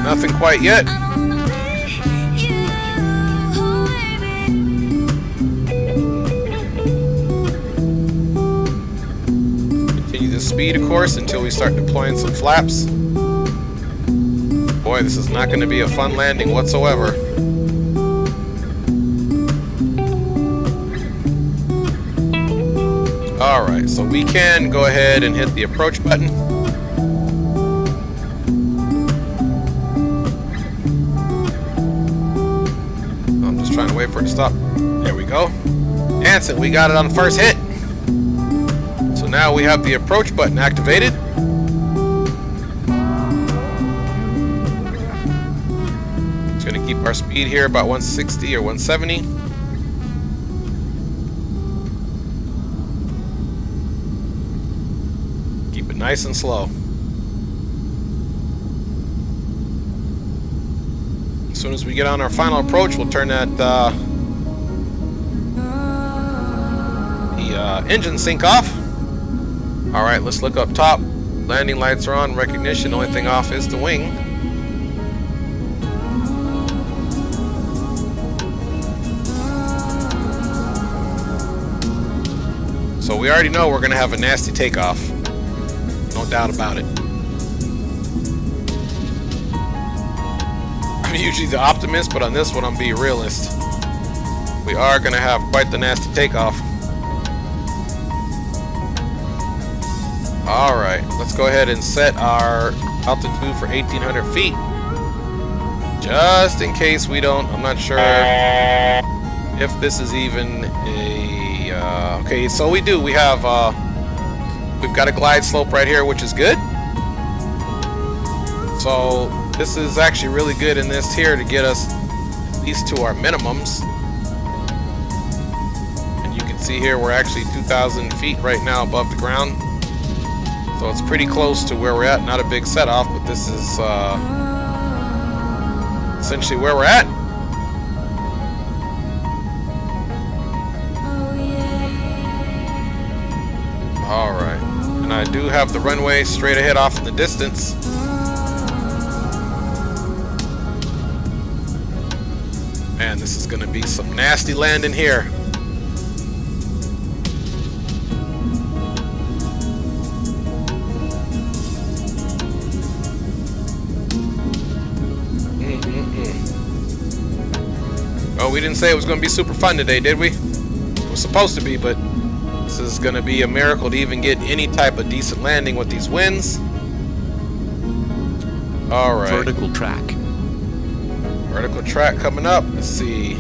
Nothing quite yet. Continue the speed, of course, until we start deploying some flaps. Boy, this is not going to be a fun landing whatsoever. Alright, so we can go ahead and hit the approach button. Trying to wait for it to stop. There we go. Answer, we got it on the first hit. So now we have the approach button activated. It's going to keep our speed here about 160 or 170. Keep it nice and slow. As soon as we get on our final approach, we'll turn that the engine sync off. Alright, let's look up top. Landing lights are on, recognition. Only thing off is the wing. So we already know we're going to have a nasty takeoff. No doubt about it. I'm usually the optimist, but on this one I'm being realist. We are going to have quite the nasty takeoff. Alright, let's go ahead and set our altitude for 1,800 feet. Just in case we don't, I'm not sure if this is even a... okay, so we do. We have, we've got a glide slope right here, which is good. So this is actually really good in this here to get us at least to our minimums. And you can see here we're actually 2,000 feet right now above the ground. So it's pretty close to where we're at. Not a big set off, but this is essentially where we're at. Alright. And I do have the runway straight ahead off in the distance. Man, this is going to be some nasty landing here. Oh, we didn't say it was going to be super fun today, did we? It was supposed to be, but this is going to be a miracle to even get any type of decent landing with these winds. All right. Vertical track. Vertical track coming up. Let's see.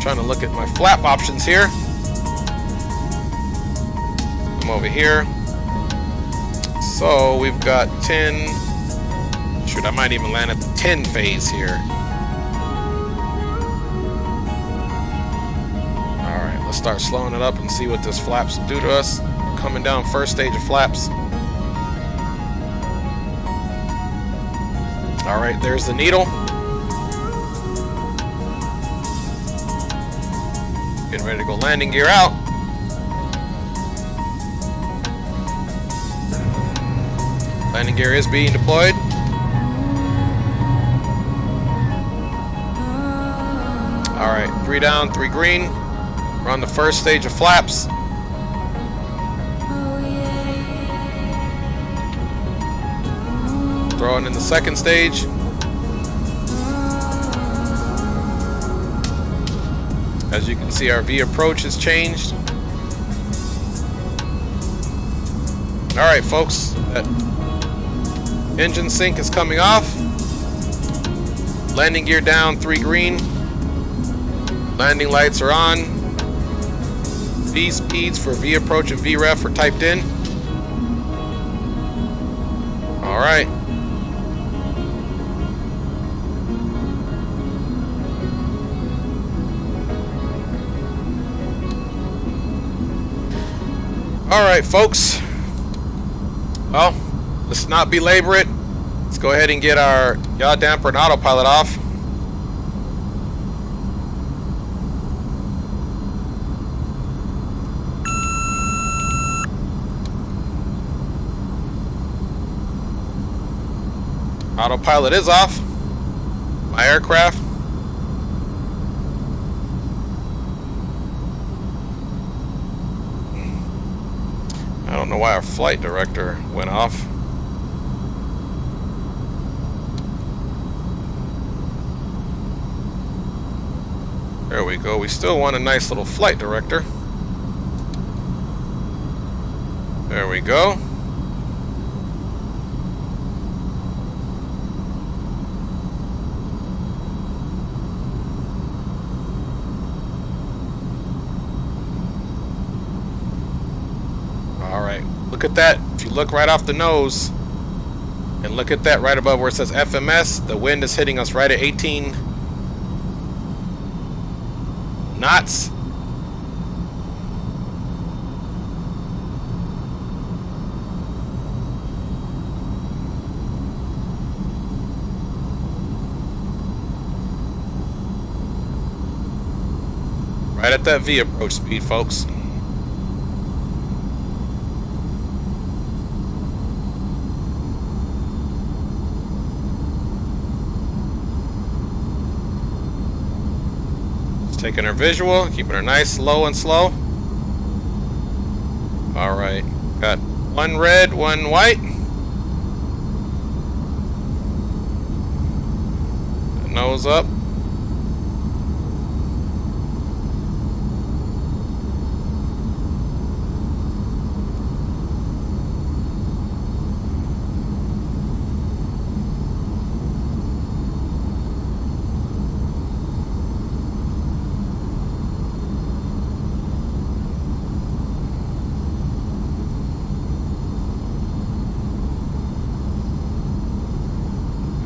Trying to look at my flap options here. Come over here. So we've got 10. Shoot, I might even land at the 10 phase here. Alright, let's start slowing it up and see what this flaps will do to us. Coming down first stage of flaps. Alright, there's the needle. Getting ready to go landing gear out. Landing gear is being deployed. Alright, 3 down, 3 green. We're on the first stage of flaps. Throwing in the second stage. As you can see, our V approach has changed. Alright folks, that engine sync is coming off. Landing gear down, 3 green. Landing lights are on. V speeds for V approach and V ref are typed in. Alright. Alright folks. Well, let's not belabor it. Let's go ahead and get our yaw damper and autopilot off. Autopilot is off. My aircraft. I don't know why our flight director went off. There we go. We still want a nice little flight director. There we go. Alright, look at that. If you look right off the nose and look at that right above where it says FMS, the wind is hitting us right at 18 knots. Right at that V approach speed, folks. Taking our visual, keeping her nice, low and slow. Alright, got one red, one white. Nose up.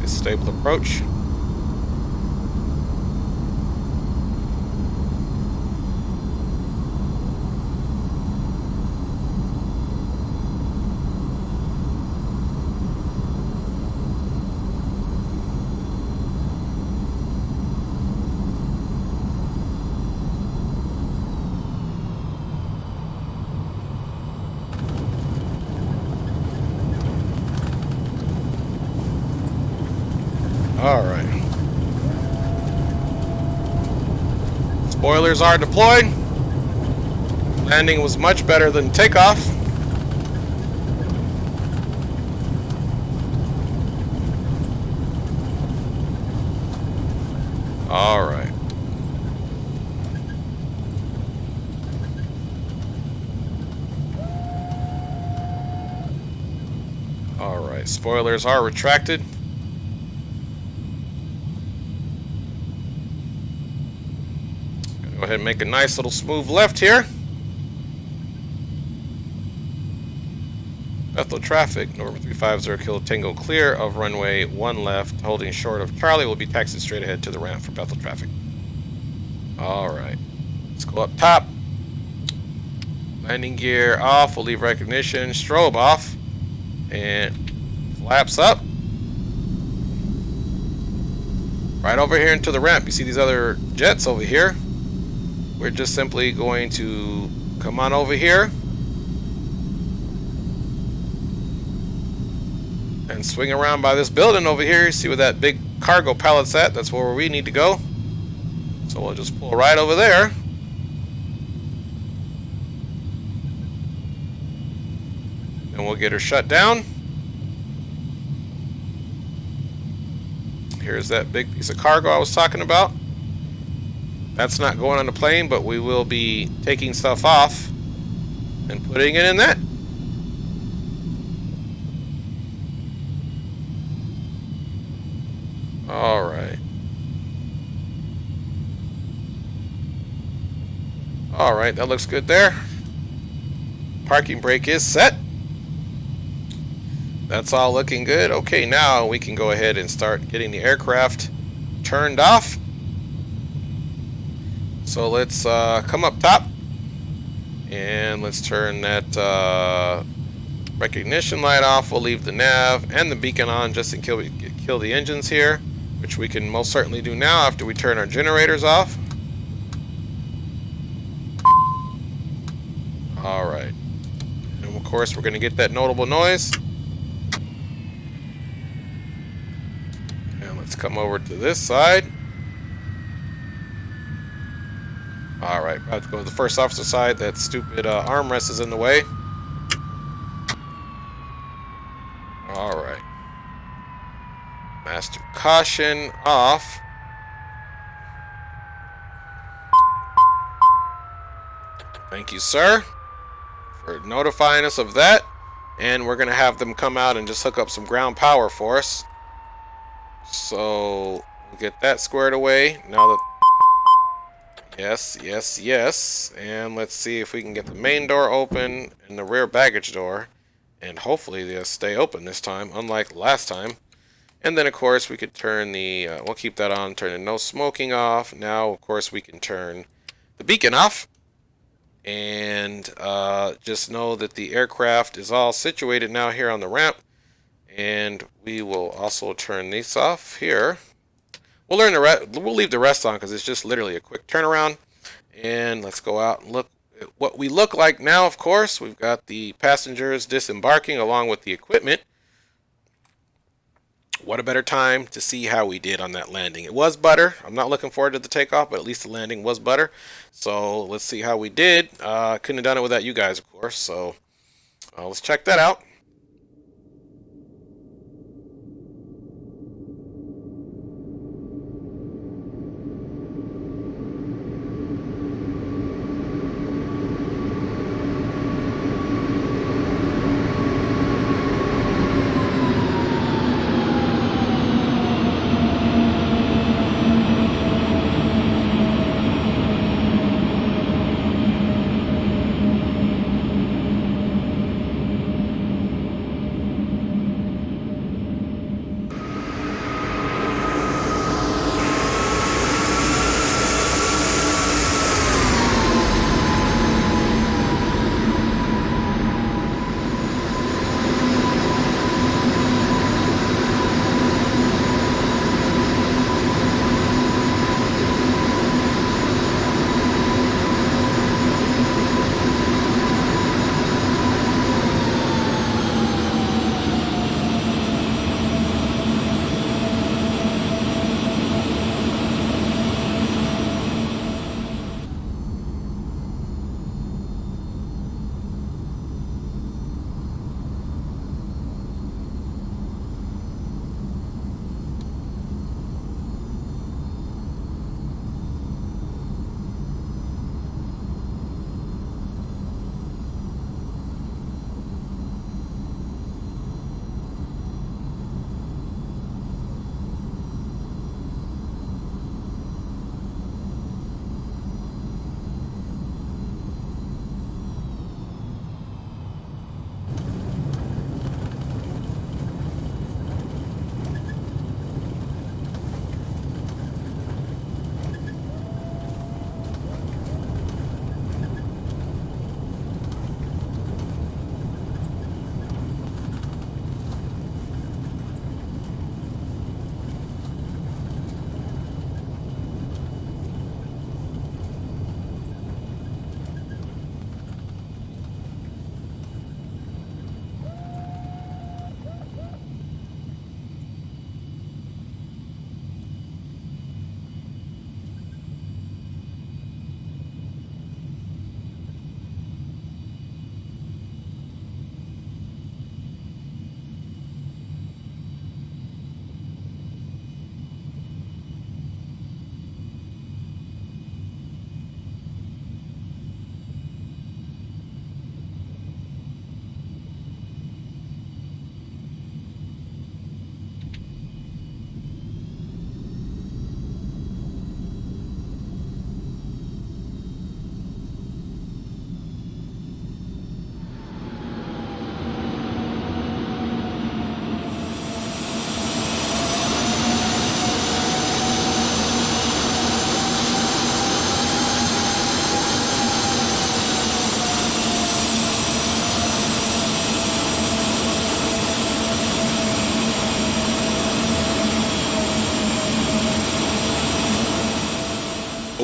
Stable approach. Alright. Spoilers are deployed. Landing was much better than takeoff. Alright. Alright, spoilers are retracted. Go ahead and make a nice little smooth left here. Bethel traffic, November 350 Kilo Tango clear of runway 1 left, holding short of Charlie, will be taxied straight ahead to the ramp for Bethel traffic. Alright, let's go up top. Landing gear off, we'll leave recognition, strobe off, and flaps up. Right over here into the ramp, you see these other jets over here. We're just simply going to come on over here and swing around by this building over here. See where that big cargo pallet's at? That's where we need to go. So we'll just pull right over there. And we'll get her shut down. Here's that big piece of cargo I was talking about. That's not going on the plane, but we will be taking stuff off and putting it in that. Alright. Alright, that looks good there. Parking brake is set. That's all looking good. Okay, now we can go ahead and start getting the aircraft turned off. So let's come up top and let's turn that recognition light off. We'll leave the nav and the beacon on just in case we kill the engines here, which we can most certainly do now after we turn our generators off. Alright. And of course we're going to get that notable noise. And let's come over to this side. Alright, about to go to the first officer side. That stupid armrest is in the way. Alright. Master caution off. Thank you, sir, for notifying us of that. And we're going to have them come out and just hook up some ground power for us. So we'll get that squared away. Now that... Yes, yes, yes. And let's see if we can get the main door open and the rear baggage door. And hopefully they'll stay open this time, unlike last time. And then, of course, we could turn the... we'll keep that on, turn the no smoking off. Now, of course, we can turn the beacon off. And just know that the aircraft is all situated now here on the ramp. And we will also turn these off here. We'll leave the rest on because it's just literally a quick turnaround. And let's go out and look at what we look like now. Of course, we've got the passengers disembarking along with the equipment. What a better time to see how we did on that landing. It was butter. I'm not looking forward to the takeoff, but at least the landing was butter. So let's see how we did. Couldn't have done it without you guys, of course. So let's check that out.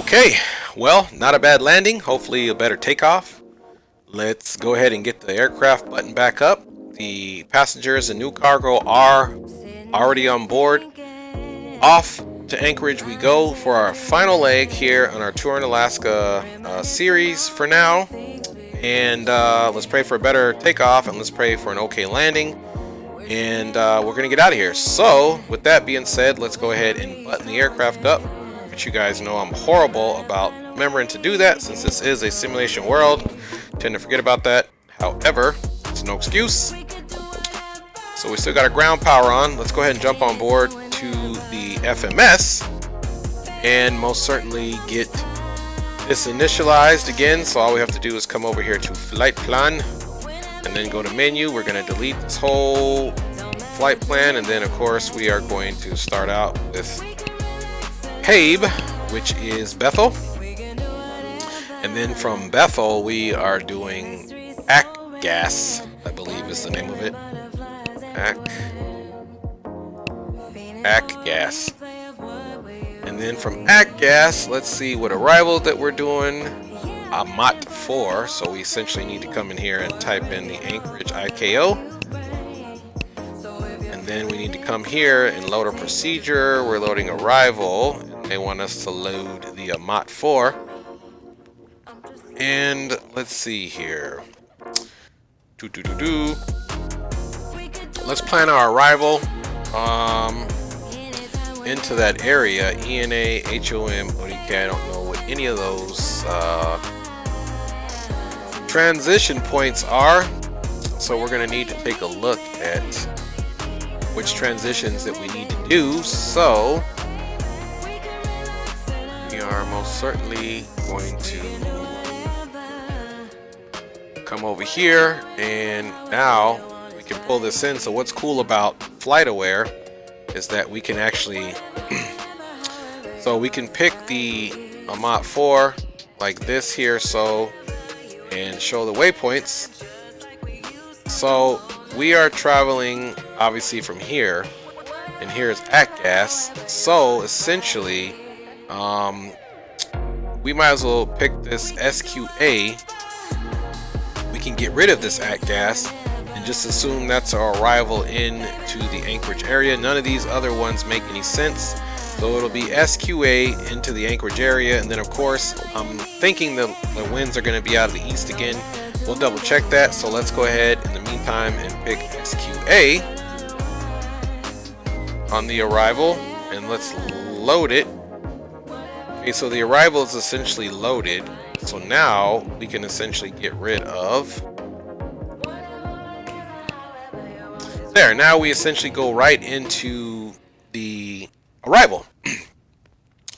Okay, well, not a bad landing. Hopefully a better takeoff. Let's go ahead and get the aircraft button back up. The passengers and new cargo are already on board. Off to Anchorage we go for our final leg here on our Tour in Alaska series for now. And let's pray for a better takeoff, and let's pray for an okay landing. And we're going to get out of here. So, with that being said, let's go ahead and button the aircraft up. But you guys know I'm horrible about remembering to do that since this is a simulation world. Tend to forget about that. However, it's no excuse. So we still got our ground power on. Let's go ahead and jump on board to the FMS and most certainly get this initialized again. So all we have to do is come over here to flight plan and then go to menu. We're going to delete this whole flight plan, and then of course we are going to start out with Habe, which is Bethel, and then from Bethel we are doing Gas, I believe is the name of it. Gas. And then from Gas, let's see what arrival that we're doing. Amat 4, so we essentially need to come in here and type in the Anchorage IKO. And then we need to come here and load a procedure. We're loading arrival, and they want us to load the Amat 4. And let's see here. Let's plan our arrival into that area. ENA, HOM, ODK. I don't know what any of those transition points are, so we're going to need to take a look at which transitions that we need to do. So we are most certainly going to come over here, and now we can pull this in. So what's cool about FlightAware is that we can actually so we can pick the Amat 4 like this here, so, and show the waypoints. So we are traveling obviously from here, and here's Gas. So essentially we might as well pick this SQA. We can get rid of this Gas and just assume that's our arrival into the Anchorage area. None of these other ones make any sense. So it'll be SQA into the Anchorage area, and then of course I'm thinking the winds are going to be out of the east again. We'll double check that. So let's go ahead in the meantime and pick SQA on the arrival, and let's load it. Okay, so the arrival is essentially loaded. So now we can essentially get rid of there. Now we essentially go right into the arrival.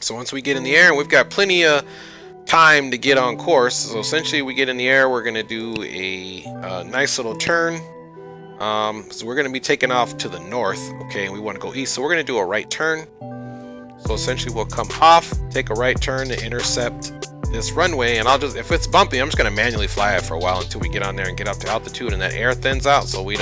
So once we get in the air, and we've got plenty of time to get on course. So essentially we get in the air, we're going to do a nice little turn. So we're going to be taking off to the north, okay, and we want to go east, so we're going to do a right turn. So essentially we'll come off, take a right turn to intercept this runway, and I'll just, if it's bumpy, I'm just going to manually fly it for a while until we get on there and get up to altitude and that air thins out, so we're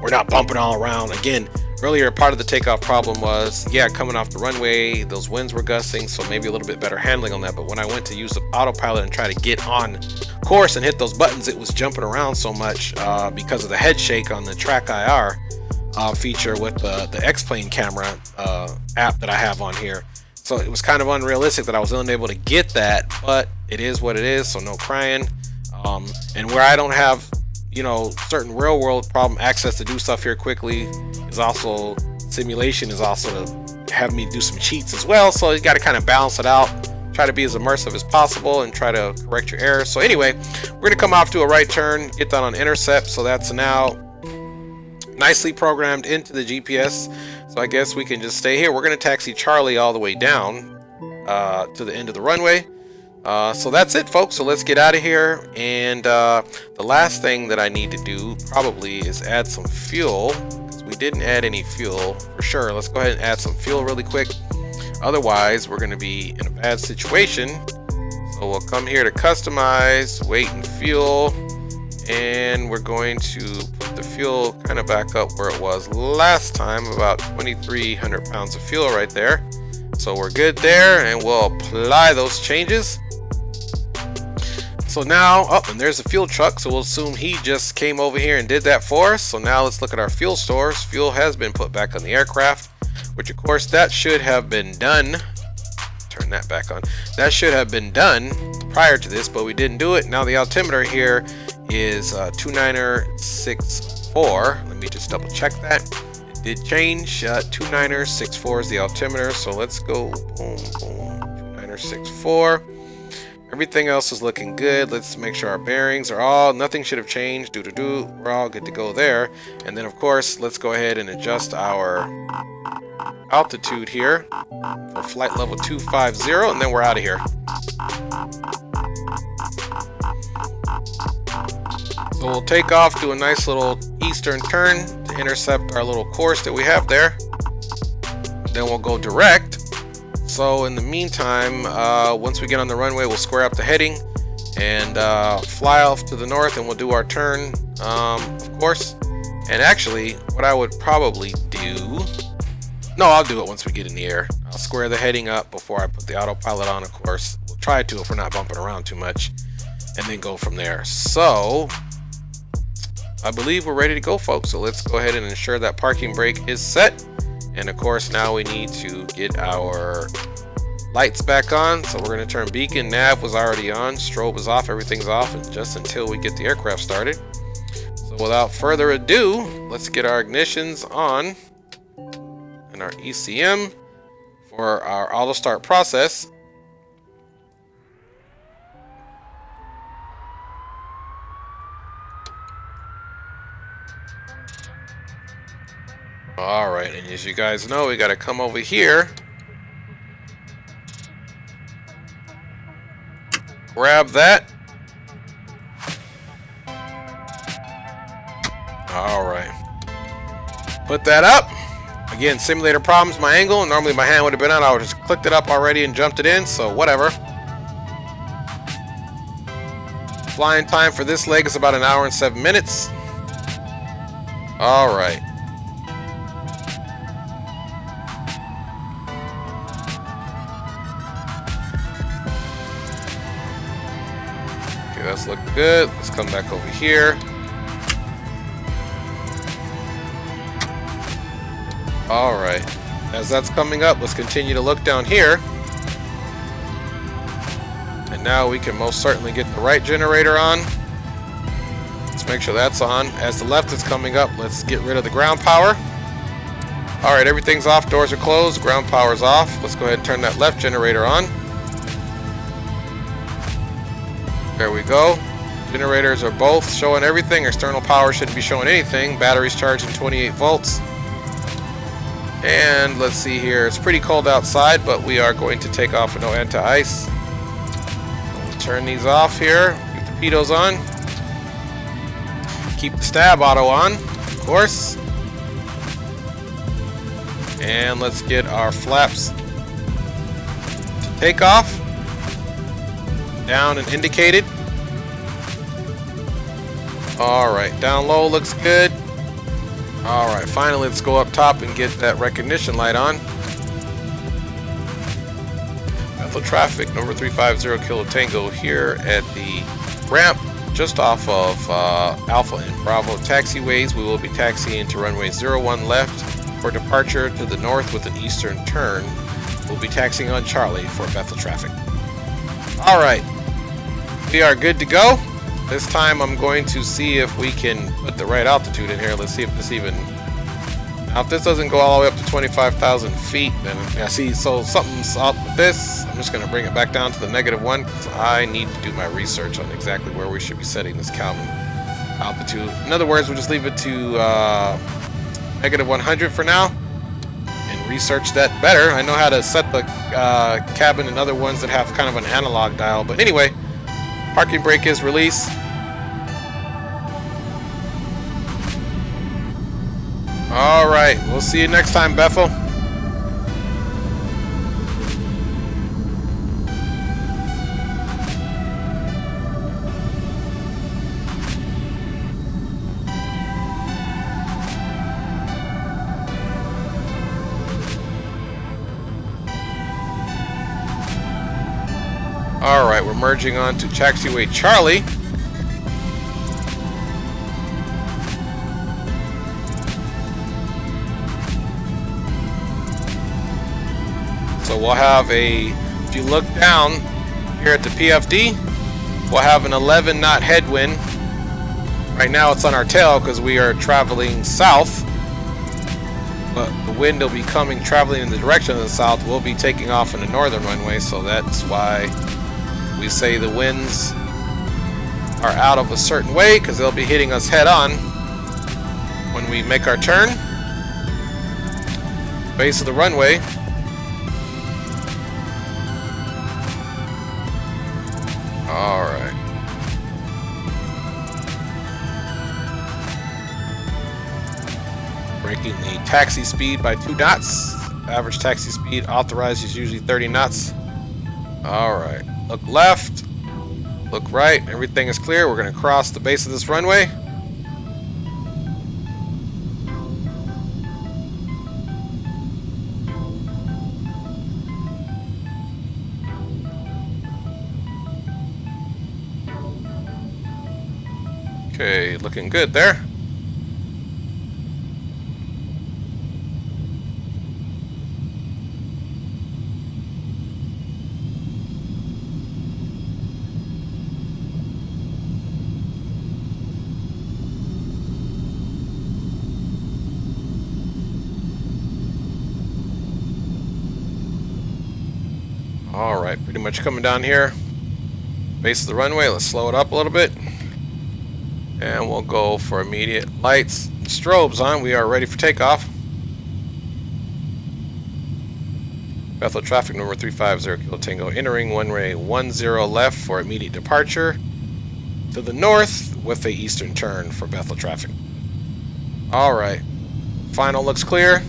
not bumping all around. Again, earlier part of the takeoff problem was, yeah, coming off the runway, those winds were gusting, so maybe a little bit better handling on that. But when I went to use the autopilot and try to get on course and hit those buttons, it was jumping around so much because of the head shake on the Track IR feature with the X-Plane camera app that I have on here. So it was kind of unrealistic that I was unable to get that, but it is what it is, so no crying. And where I don't have, certain real world problem access to do stuff here quickly, is also simulation is also to have me do some cheats as well. So you got to kind of balance it out, try to be as immersive as possible and try to correct your errors. So anyway, we're gonna come off to a right turn, get that on intercept. So that's now nicely programmed into the GPS. So I guess we can just stay here. We're going to taxi Charlie all the way down to the end of the runway. So that's it, folks. So let's get out of here. And the last thing that I need to do probably is add some fuel, because we didn't add any fuel for sure. Let's go ahead and add some fuel really quick. Otherwise, we're going to be in a bad situation. So we'll come here to customize, weight and fuel. And we're going to put the fuel kind of back up where it was last time, about 2,300 pounds of fuel right there. So we're good there, and we'll apply those changes. So now, oh, and there's a fuel truck, so we'll assume he just came over here and did that for us. So now let's look at our fuel stores. Fuel has been put back on the aircraft, which of course that should have been done. Turn that back on. That should have been done prior to this, but we didn't do it. Now the altimeter here is 2964. Let me just double check that. It did change. 2964 is the altimeter, so let's go boom, boom, 2964. Everything else is looking good. Let's make sure our bearings are all, nothing should have changed. We're all good to go there. And then of course, let's go ahead and adjust our altitude here for flight level 250, and then we're out of here. So we'll take off, do a nice little eastern turn to intercept our little course that we have there. Then we'll go direct. So in the meantime, once we get on the runway, we'll square up the heading and fly off to the north, and we'll do our turn, of course. And actually, what I would probably do, no, I'll do it once we get in the air. I'll square the heading up before I put the autopilot on, of course. We'll try to if we're not bumping around too much, and then go from there. So I believe we're ready to go, folks. So let's go ahead and ensure that parking brake is set. And of course, now we need to get our lights back on. So we're going to turn beacon. Nav was already on. Strobe is off. Everything's off, and just until we get the aircraft started. So without further ado, let's get our ignitions on and our ECM for our auto start process. Alright, and as you guys know, we got to come over here, grab that. Alright, put that up. Again, simulator problems, my angle. Normally my hand would have been on, I would have just clicked it up already and jumped it in, so whatever. Flying time for this leg is about 1 hour and 7 minutes. Alright. That's looking good. Let's come back over here. Alright. As that's coming up, let's continue to look down here. And now we can most certainly get the right generator on. Let's make sure that's on. As the left is coming up, let's get rid of the ground power. Alright, everything's off. Doors are closed. Ground power's off. Let's go ahead and turn that left generator on. There we go. Generators are both showing everything. External power shouldn't be showing anything. Battery's charging 28 volts. And let's see here. It's pretty cold outside, but we are going to take off with no anti-ice. We'll turn these off here. Keep the pitos on. Keep the stab auto on, of course. And let's get our flaps to take off. Down and indicated. Alright, down low looks good. Alright, finally let's go up top and get that recognition light on. Bethel traffic, number 350 Kilo Tango here at the ramp just off of Alpha and Bravo taxiways. We will be taxiing to runway 01 left for departure to the north with an eastern turn. We'll be taxiing on Charlie for Bethel traffic. Alright, we are good to go. This time I'm going to see if we can put the right altitude in here. Let's see if this even... Now if this doesn't go all the way up to 25,000 feet, then I see, so something's up with this. I'm just going to bring it back down to the -1 because I need to do my research on exactly where we should be setting this Kelvin altitude. In other words, we'll just leave it to -100 for now and research that better. I know how to set the cabin and other ones that have kind of an analog dial, but anyway, parking brake is released. Alright, we'll see you next time, Bethel. Alright, we're merging on to taxiway Charlie. So we'll have if you look down here at the PFD, we'll have an 11 knot headwind. Right now it's on our tail because we are traveling south. But the wind will be traveling in the direction of the south. We'll be taking off in the northern runway, so that's why we say the winds are out of a certain way, because they'll be hitting us head on when we make our turn. Base of the runway. Alright. Breaking the taxi speed by 2 knots. Average taxi speed authorized is usually 30 knots. Alright. Look left. Look right. Everything is clear. We're going to cross the base of this runway. Okay, looking good there. Alright, pretty much coming down here. Base of the runway. Let's slow it up a little bit. And we'll go for immediate lights. Strobes on. We are ready for takeoff. Bethel traffic number 350 Kilo Tango entering runway 10 left for immediate departure to the north with a eastern turn for Bethel traffic. Alright. Final looks clear.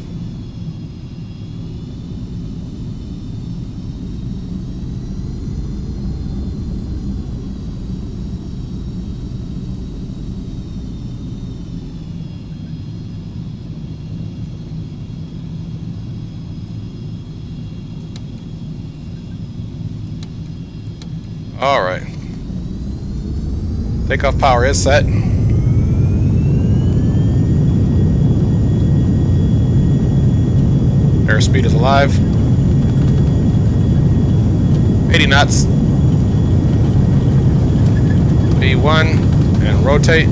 Alright. Takeoff power is set. Airspeed is alive. 80 knots. V1 and rotate.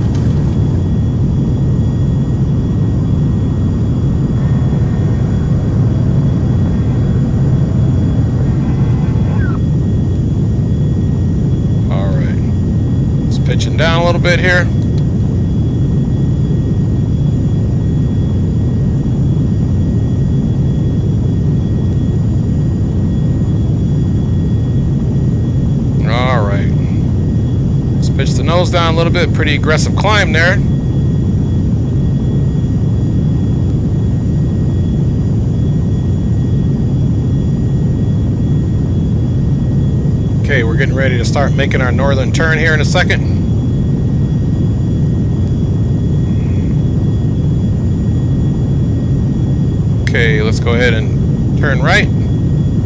Pitching down a little bit here. Alright. Let's pitch the nose down a little bit. Pretty aggressive climb there. Okay, we're getting ready to start making our northern turn here in a second. Okay, let's go ahead and turn right.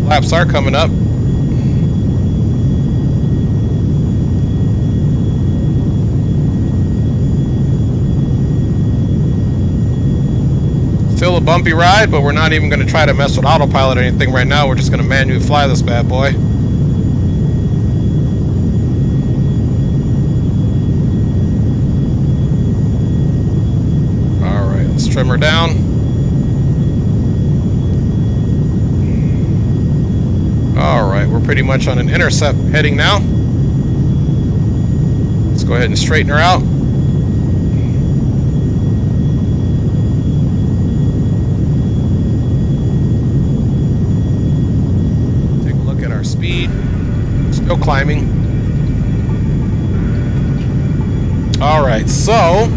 Laps are coming up. Still a bumpy ride, but we're not even going to try to mess with autopilot or anything right now. We're just going to manually fly this bad boy. Alright, let's trim her down. Alright, we're pretty much on an intercept heading now. Let's go ahead and straighten her out. Take a look at our speed. Still climbing. Alright, so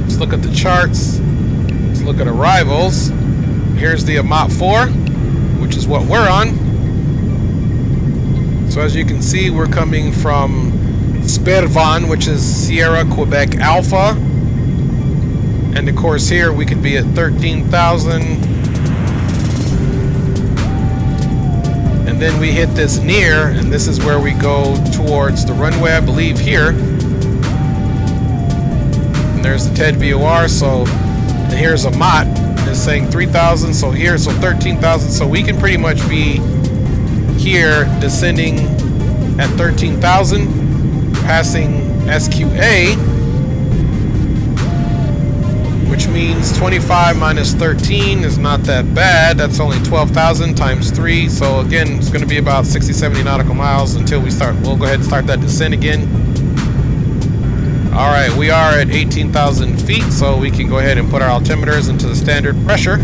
let's look at the charts. Let's look at arrivals. Here's the Mach 4, which is what we're on. So as you can see, we're coming from Spervan, which is Sierra Quebec Alpha. And of course here we could be at 13,000. And And then we hit this near, and this is where we go towards the runway, I believe, here. And there's the TED VOR, so, and here's a MOT. It's saying 3,000, so here, so 13,000. So we can pretty much be here descending at 13,000, passing SQA, which means 25 minus 13 is not that bad. That's only 12,000 times 3. So again, it's going to be about 60, 70 nautical miles until we start. We'll go ahead and start that descent again. All right, we are at 18,000 feet, so we can go ahead and put our altimeters into the standard pressure.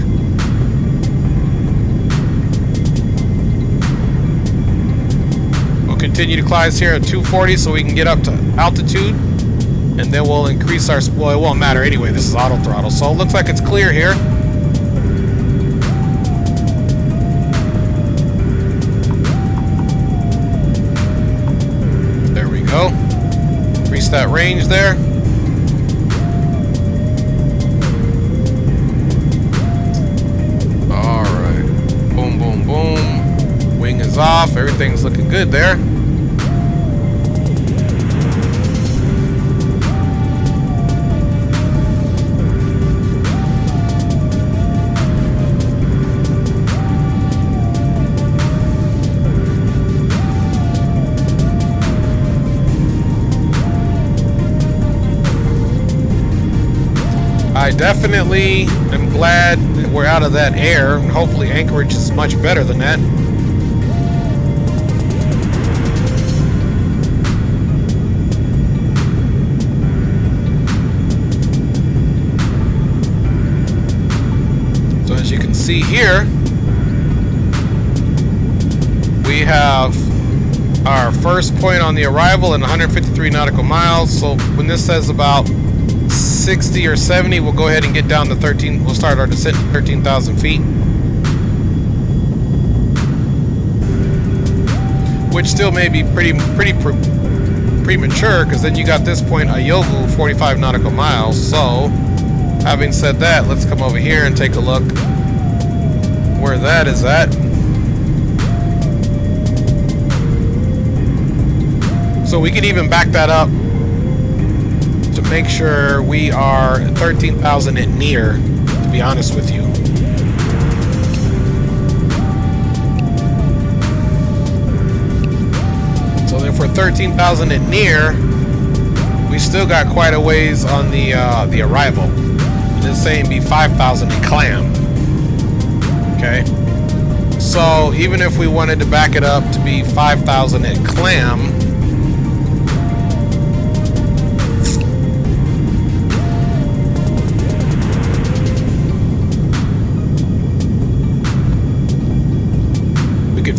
We'll continue to climb here at 240 so we can get up to altitude. And then we'll increase our, well, it won't matter anyway, this is auto throttle. So it looks like it's clear here. There we go. Increase that range there. All right. Boom, boom, boom. Wing is off. Everything's looking good there. I definitely am glad that we're out of that air, and hopefully Anchorage is much better than that. So as you can see here, we have our first point on the arrival in 153 nautical miles. So when this says about 60 or 70, we'll go ahead and get down to 13. We'll start our descent to 13,000 feet, which still may be pretty premature, because then you got this point, Ayogu, 45 nautical miles. So having said that, let's come over here and take a look where that is at. So we can even back that up to make sure we are 13,000 at near, to be honest with you. So if we're 13,000 at near, we still got quite a ways on the arrival. It's saying be 5,000 at clam. Okay. So even if we wanted to back it up to be 5,000 at clam,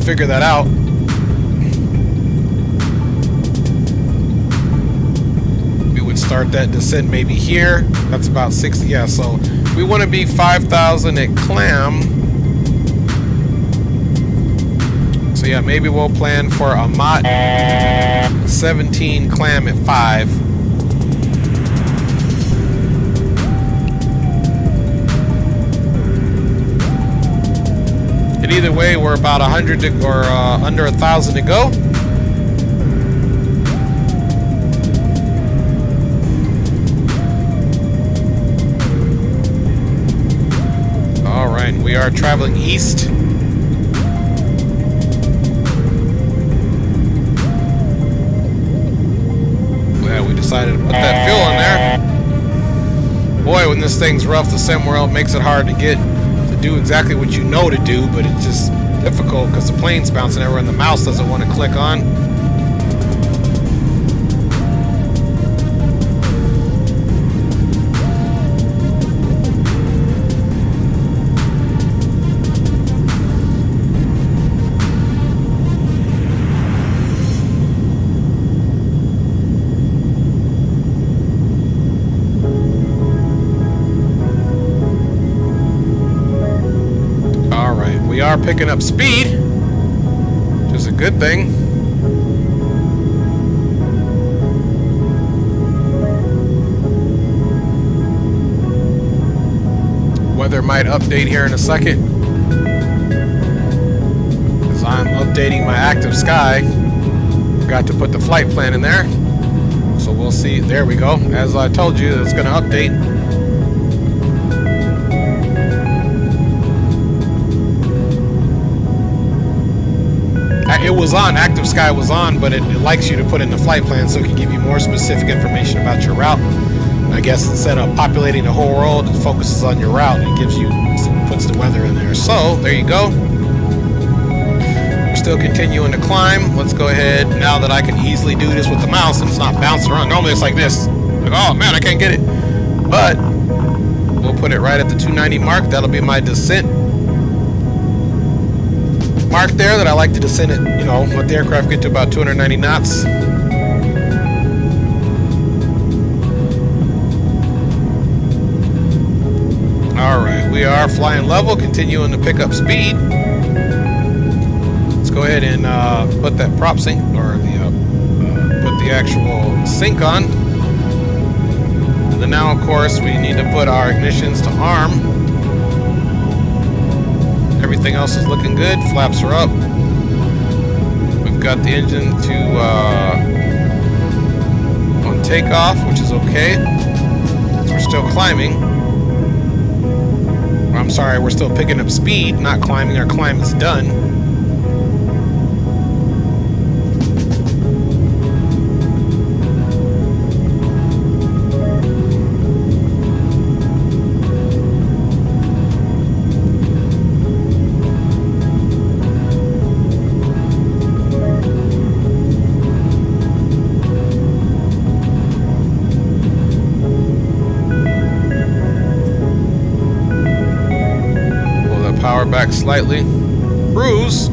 figure that out. We would start that descent maybe here. That's about 60. Yeah, so we want to be 5,000 at clam. So yeah, maybe we'll plan for a MOT 17 clam at 5. Either way, we're about 100 to, or under 1,000 to go. All right, we are traveling east. Yeah, we decided to put that fuel in there. Boy, when this thing's rough, the SimWorld makes it hard to get do exactly what you know to do, but it's just difficult because the plane's bouncing everywhere and the mouse doesn't want to click on. We are picking up speed, which is a good thing. Weather might update here in a second, because I I'm updating my active sky. Forgot to put the flight plan in there. So we'll see. There we go. As I told you, it's going to update. It was on, active sky was on, but it likes you to put in the flight plan so it can give you more specific information about your route. I guess instead of populating the whole world, it focuses on your route and gives you, puts the weather in there. So there you go. We're still continuing to climb. Let's go ahead now that I can easily do this with the mouse and it's not bouncing around. Normally it's like this. Like, oh man, I can't get it. But we'll put it right at the 290 mark. That'll be my descent mark there that I like to descend it, you know, let the aircraft get to about 290 knots. Alright, we are flying level, continuing to pick up speed. Let's go ahead and put that prop sync, or put the actual sync on. And then now, of course, we need to put our ignitions to arm. Everything else is looking good. Flaps are up. We've got the engine to on takeoff, which is okay. So we're still climbing. I'm sorry, we're still picking up speed, not climbing. Our climb is done. Power back slightly. Cruise.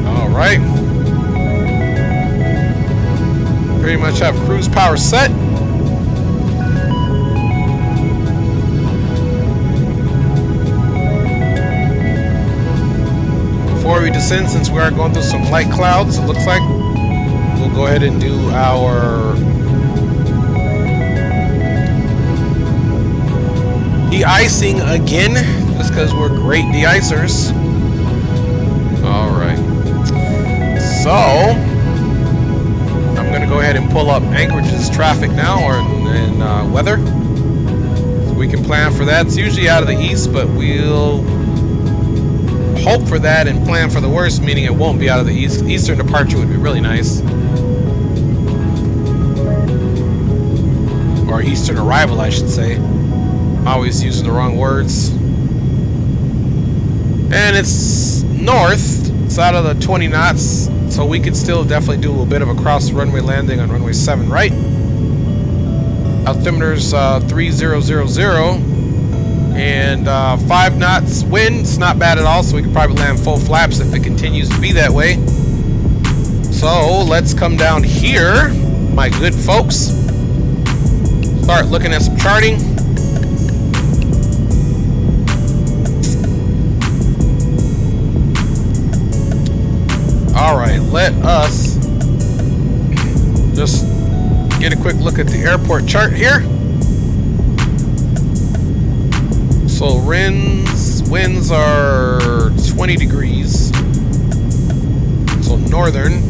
All right. Pretty much have cruise power set. Before we descend, since we are going through some light clouds, it looks like we'll go ahead and do our de-icing again, just because we're great de-icers. Alright, so I'm going to go ahead and pull up Anchorage's traffic now, or in weather, so we can plan for that. It's usually out of the east, but we'll hope for that and plan for the worst, meaning it won't be out of the east. Eastern departure would be really nice, or eastern arrival, I should say. I'm always using the wrong words. And it's north. It's out of the 20 knots, so we could still definitely do a little bit of a cross runway landing on runway 7 right. Altimeter's 3000. And 5 knots wind. It's not bad at all, so we can probably land full flaps if it continues to be that way. So let's come down here, my good folks. Start looking at some charting. Alright, let us just get a quick look at the airport chart here. So winds are 20 degrees. So northern.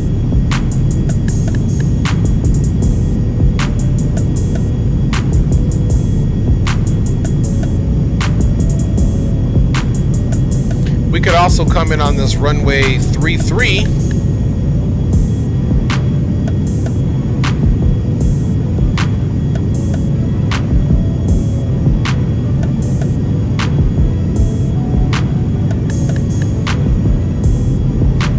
We could also come in on this runway 33.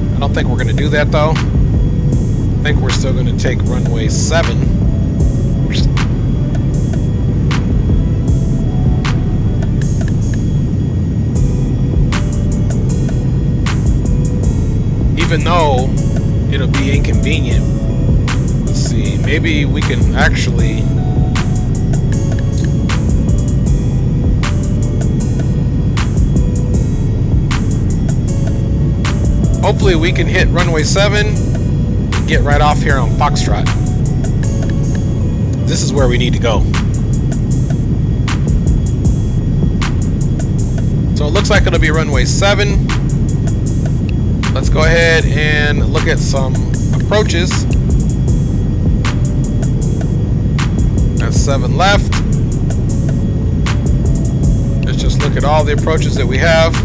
I don't think we're going to do that though. I think we're still going to take runway 7. Even though it'll be inconvenient. Let's see, maybe we can actually hopefully we can hit runway 7 get right off here on Foxtrot. This is where we need to go. So it looks like it'll be runway 7. Let's go ahead and look at some approaches. That's 7 left. Let's just look at all the approaches that we have.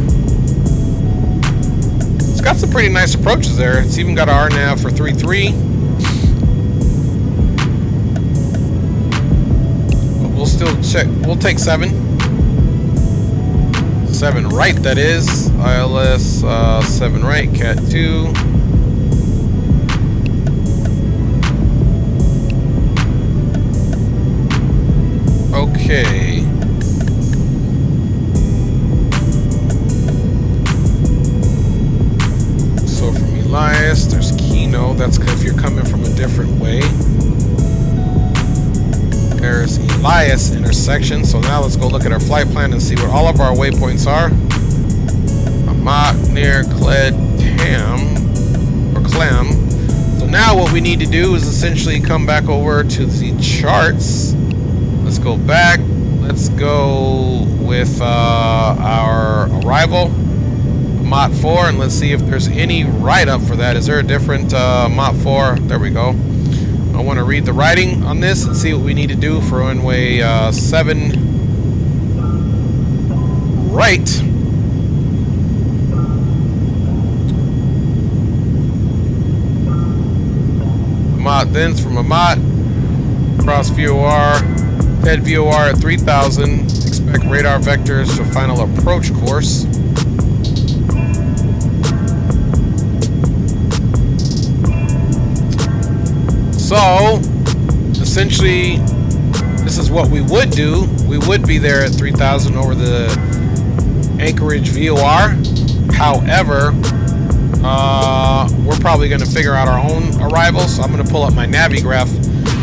It's got some pretty nice approaches there. It's even got our RNAV for 3.3. But we'll still check. We'll take 7. 7 right, that is. ILS 7 right, Cat 2. Okay. So from Elias, there's Kino. That's if you're coming from a different way. There's Elias intersection. So now let's go look at our flight plan and see where all of our waypoints are. Amat, near Clem. So now what we need to do is essentially come back over to the charts. Let's go back. Let's go with our arrival, Mach 4, and let's see if there's any write-up for that. Is there a different Mach 4? There we go. I want to read the writing on this and see what we need to do for runway 7 right. Amat, thence from Amat, cross VOR, head VOR at 3000, expect radar vectors to final approach course. So, essentially, this is what we would do. We would be there at 3000 over the Anchorage VOR. However, we're probably going to figure out our own arrival. So I'm going to pull up my Navigraph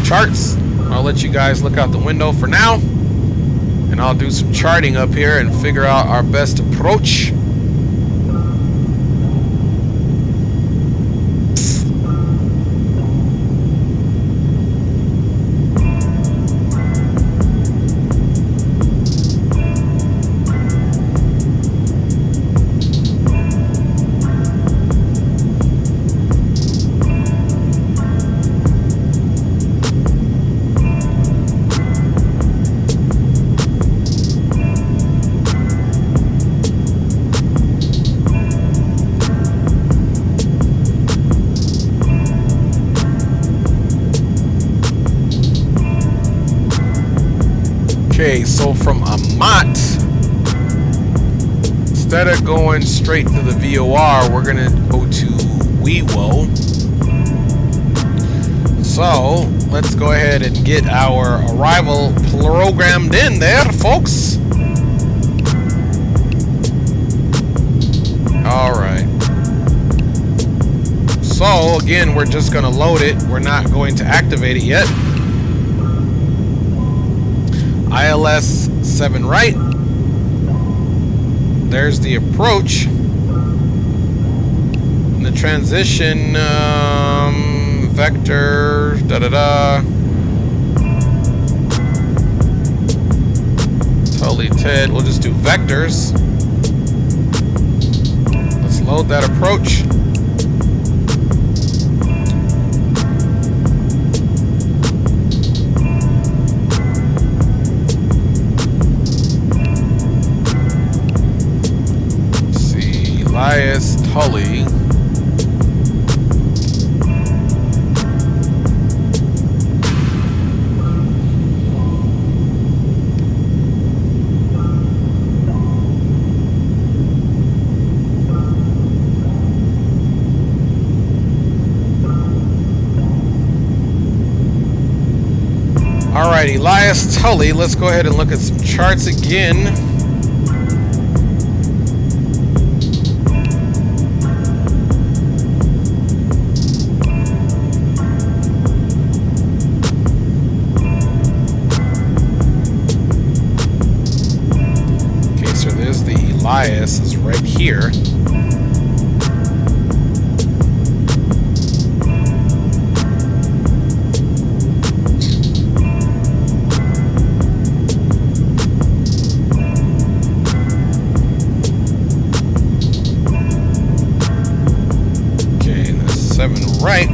charts. I'll let you guys look out the window for now. And I'll do some charting up here and figure out our best approach. Okay, so from Amat, instead of going straight to the VOR, we're gonna go to WeWo. So let's go ahead and get our arrival programmed in there, folks. All right. So again, we're just gonna load it. We're not going to activate it yet. ILS 7 right. There's the approach. And the transition vector Tully Ted. We'll just do vectors. Let's load that approach. Elias Tully. Alright, Elias Tully. Let's go ahead and look at some charts again. Elias is right here. right.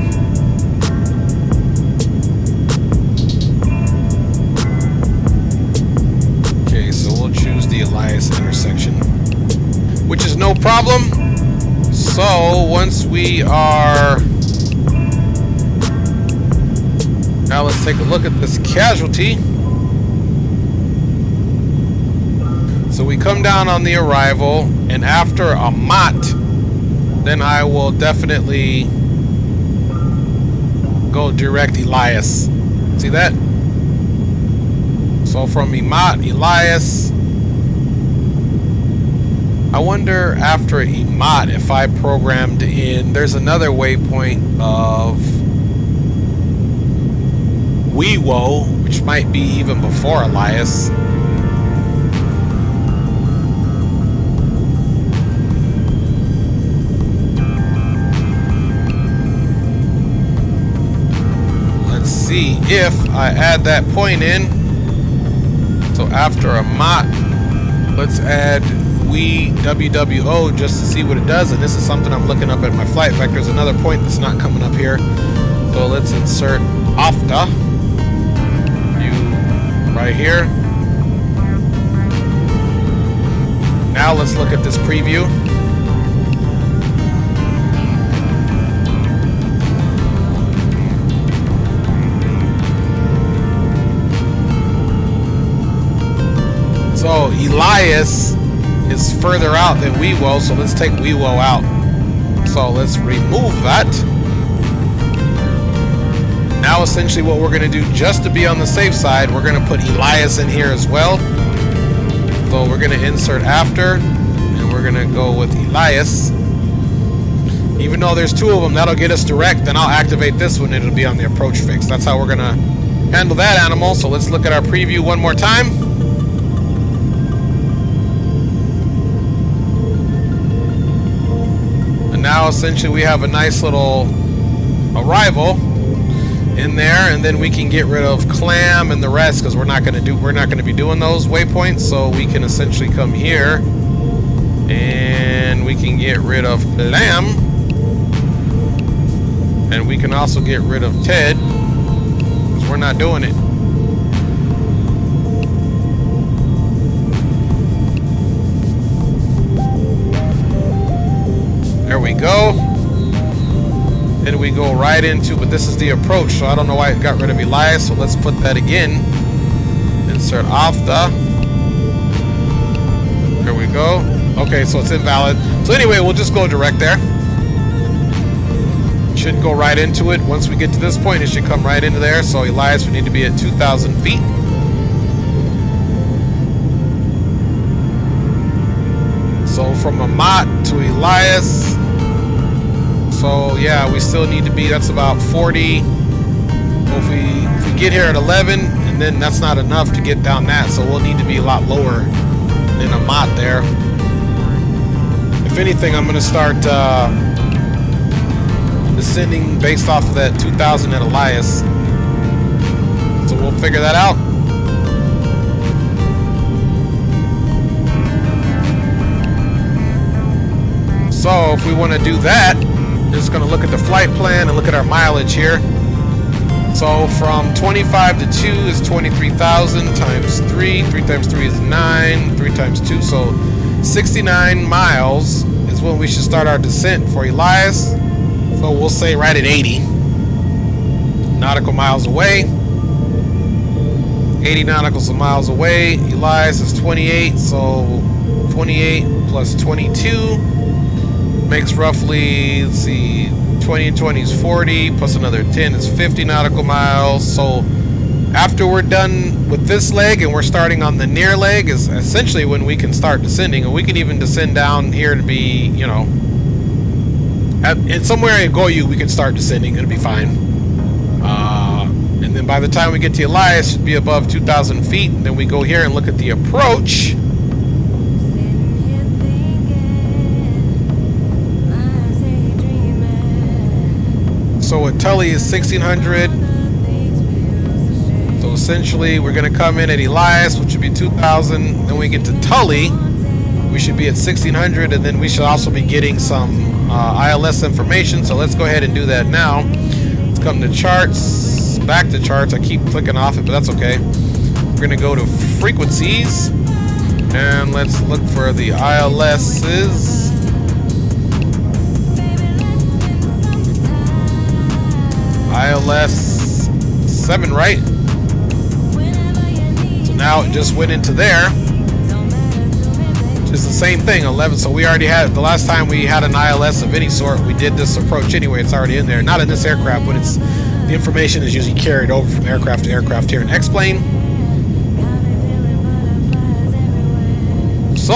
Okay, so we'll choose the Elias intersection, which is no problem. So once we are... Now let's take a look at this casualty. So we come down on the arrival, and after a mott, then I will definitely go direct Elias. See that? So from Emat, Elias. I wonder after Emat if I programmed in, there's another waypoint of Weewo, which might be even before Elias. Let's see if I add that point in. So after a mott, let's add WWO just to see what it does. And this is something I'm looking up at my flight vectors. Another point that's not coming up here. So let's insert AFTA. Right here. Now let's look at this preview. So Elias is further out than Weewo, so let's take Weewo out. So let's remove that. Now essentially what we're going to do, just to be on the safe side, we're going to put Elias in here as well. So we're going to insert after, and we're going to go with Elias. Even though there's two of them, that'll get us direct. Then I'll activate this one, it'll be on the approach fix. That's how we're going to handle that animal. So let's look at our preview one more time. And now essentially we have a nice little arrival in there, and then we can get rid of clam and the rest, because we're not going to be doing those waypoints. So we can essentially come here and we can get rid of clam, and we can also get rid of Ted, because we're not doing it. There we go. Then we go right into, but this is the approach, so I don't know why it got rid of Elias, so let's put that again. Insert AFTA. There we go. Okay, so it's invalid. So anyway, we'll just go direct there. Should go right into it. Once we get to this point, it should come right into there. So Elias, we need to be at 2,000 feet. So from Amat to Elias. So yeah, we still need to be, that's about 40. If we get here at 11, and then that's not enough to get down that, so we'll need to be a lot lower than Amat there. If anything, I'm going to start descending based off of that 2,000 at Elias. So we'll figure that out. So if we want to do that, just going to look at the flight plan and look at our mileage here. So from 25 to 2 is 23,000 times 3. 3 times 3 is 9. 3 times 2, so 69 miles is when we should start our descent for Elias. So we'll say right at 80 nautical miles away. 80 nautical miles away. Elias is 28, so 28 plus 22 makes roughly, let's see, 20 and 20 is 40, plus another 10 is 50 nautical miles. So after we're done with this leg and we're starting on the near leg is essentially when we can start descending. And we can even descend down here to be, you know, in somewhere in Goyu we can start descending. It'll be fine. And then by the time we get to Elias, it should be above 2,000 feet. And then we go here and look at the approach. So at Tully is 1,600. So essentially we're going to come in at Elias, which would be 2,000. Then we get to Tully, We should be at 1600, and then we should also be getting some ILS information. So let's go ahead and do that now. Let's come to charts, back to charts. I keep clicking off it, but that's okay. We're gonna go to frequencies, and let's look for the ILS's. ILS 7, right? So now it just went into there. It's the same thing, 11. So we already had, the last time we had an ILS of any sort, we did this approach anyway. It's already in there. Not in this aircraft, but it's, the information is usually carried over from aircraft to aircraft here in X-plane. So,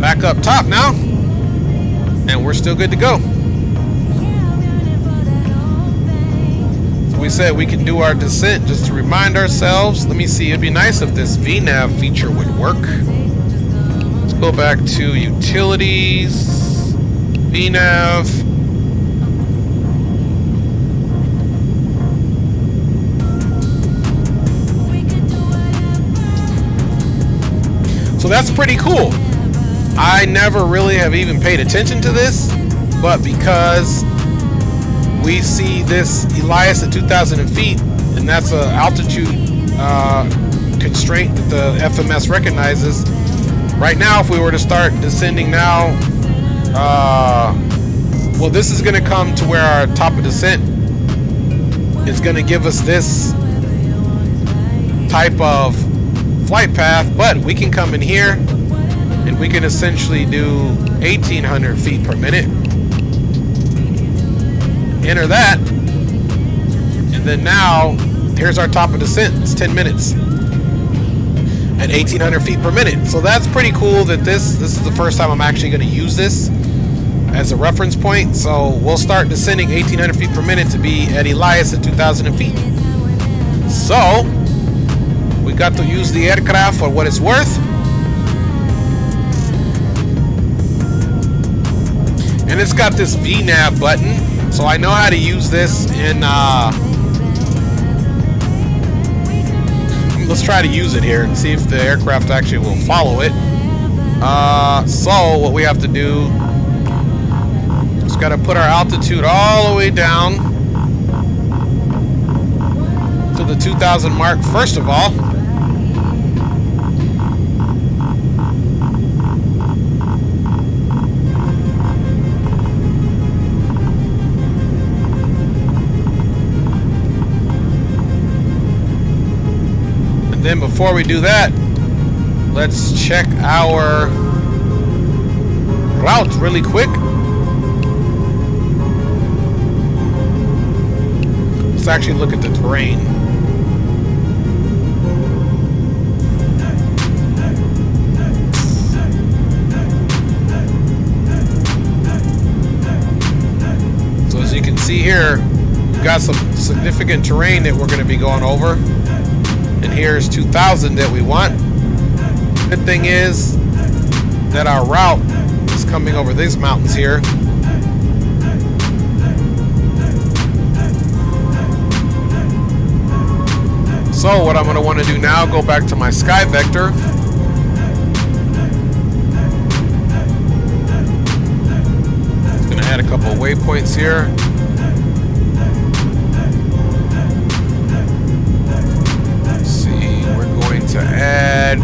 back up top now, and we're still good to go. We said we can do our descent just to remind ourselves. Let me see, it'd be nice if this VNav feature would work. Let's go back to utilities, VNav. So that's pretty cool. I never really have even paid attention to this, but because we see this Elias at 2,000 feet, and that's an altitude constraint that the FMS recognizes. Right now, if we were to start descending now, well, this is going to come to where our top of descent is going to give us this type of flight path, but we can come in here and we can essentially do 1,800 feet per minute. Enter that, and then now here's our top of descent. It's 10 minutes at 1,800 feet per minute. So that's pretty cool that this is the first time I'm actually going to use this as a reference point. So we'll start descending 1,800 feet per minute to be at Elias at 2,000 feet. So we got to use the aircraft for what it's worth, and it's got this VNav button. So I know how to use this in, let's try to use it here and see if the aircraft actually will follow it. So what we have to do, just got to put our altitude all the way down to the 2,000 mark first of all. Then before we do that, let's check our route really quick. Let's actually look at the terrain. So as you can see here, we've got some significant terrain that we're going to be going over. And here's 2,000 that we want. Good thing is that our route is coming over these mountains here. So what I'm going to want to do now, go back to my sky vector. It's going to add a couple of waypoints here. To add,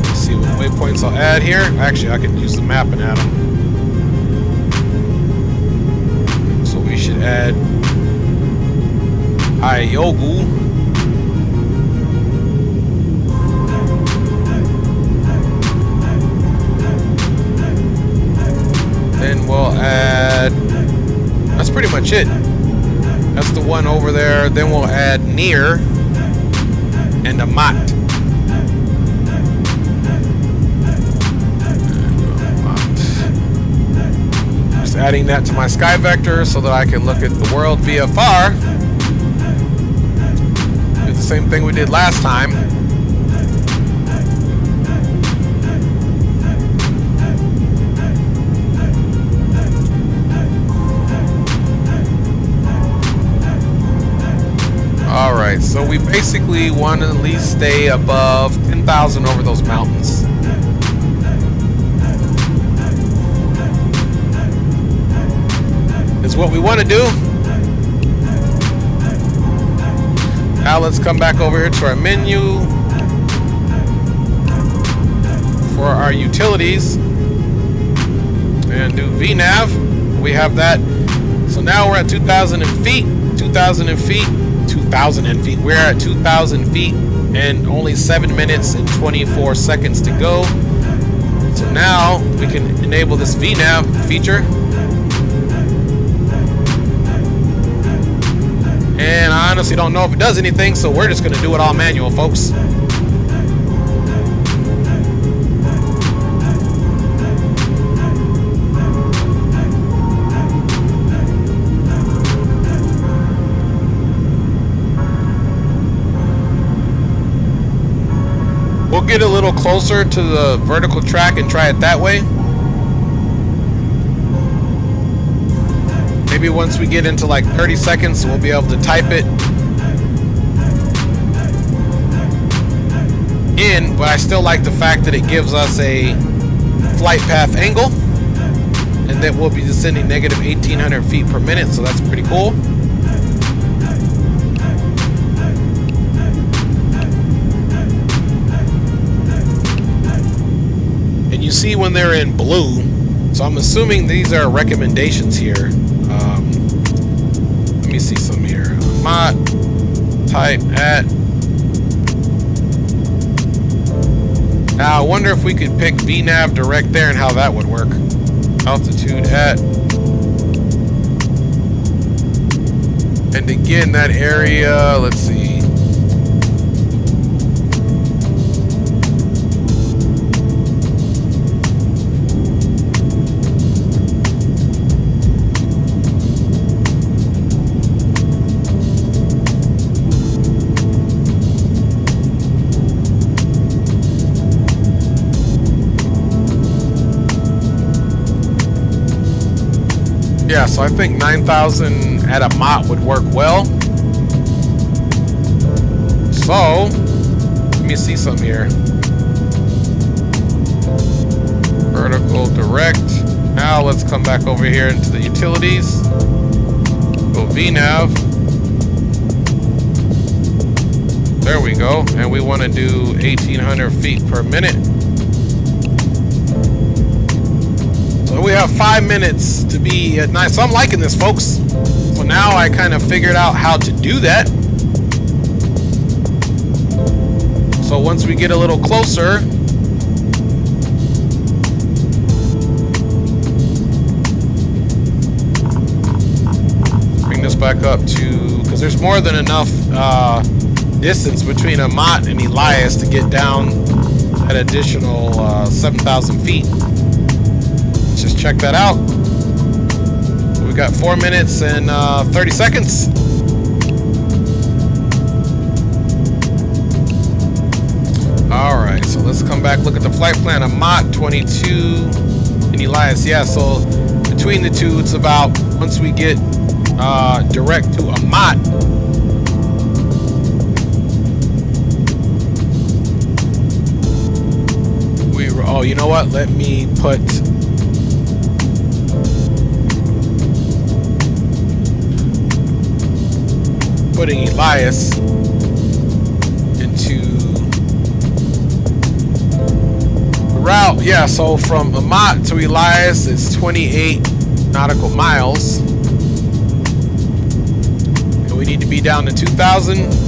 let's see what waypoints I'll add here. Actually, I can use the map and add them. So we should add Iogu. Then we'll add, that's pretty much it. That's the one over there. Then we'll add near and a mat. Just adding that to my sky vector so that I can look at the world VFR. Do the same thing we did last time. Alright, So we basically want to at least stay above 10,000 over those mountains. Is what we want to do. Now let's come back over here to our menu for our utilities and do VNav. We have that. So now we're at 2,000 feet. 2,000 feet. 2,000 feet. We're at 2,000 feet and only 7 minutes and 24 seconds to go. So now we can enable this VNav feature. And I honestly don't know if it does anything, so we're just going to do it all manual, folks. We'll get a little closer to the vertical track and try it that way. Maybe once we get into like 30 seconds, we'll be able to type it in, but I still like the fact that it gives us a flight path angle and that we'll be descending negative 1,800 feet per minute, so that's pretty cool. And you see when they're in blue, so I'm assuming these are recommendations here. Let me see some here. Mod type at. Now I wonder if we could pick VNav direct there and how that would work. Altitude at. And again, that area, let's see. Yeah, so I think 9,000 at a mott would work well. So, let me see some here. Vertical direct. Now let's come back over here into the utilities. Go VNav. There we go. And we want to do 1,800 feet per minute. So we have 5 minutes to be at night. So I'm liking this, folks. So now I kind of figured out how to do that. So once we get a little closer, bring this back up to, because there's more than enough distance between a mott and Elias to get down an additional 7,000 feet. Just check that out. We've got 4 minutes and 30 seconds. Alright, so let's come back, look at the flight plan. A Mach 22 and Elias. Yeah, so between the two, it's about, once we get direct to a Mach, oh, you know what? Let me put putting Elias into the route. Yeah, so from Amat to Elias it's 28 nautical miles. And we need to be down to 2,000.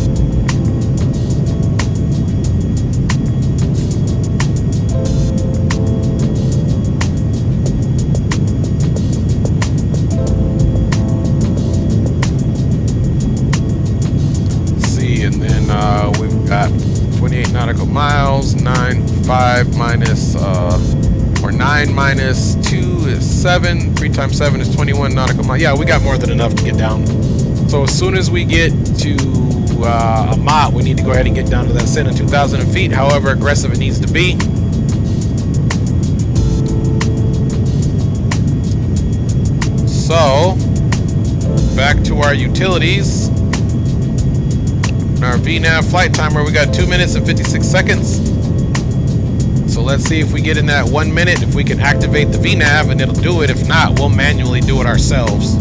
We've got 28 nautical miles, 9 minus 9 minus 2 is 7, 3 times 7 is 21 nautical miles. Yeah, we got more than enough to get down. So as soon as we get to Amat, we need to go ahead and get down to that center 2,000 feet, however aggressive it needs to be. So, back to our utilities. Our our VNAV flight timer. We got 2 minutes and 56 seconds. So let's see if we get in that 1 minute, if we can activate the VNAV, and it'll do it. If not, we'll manually do it ourselves.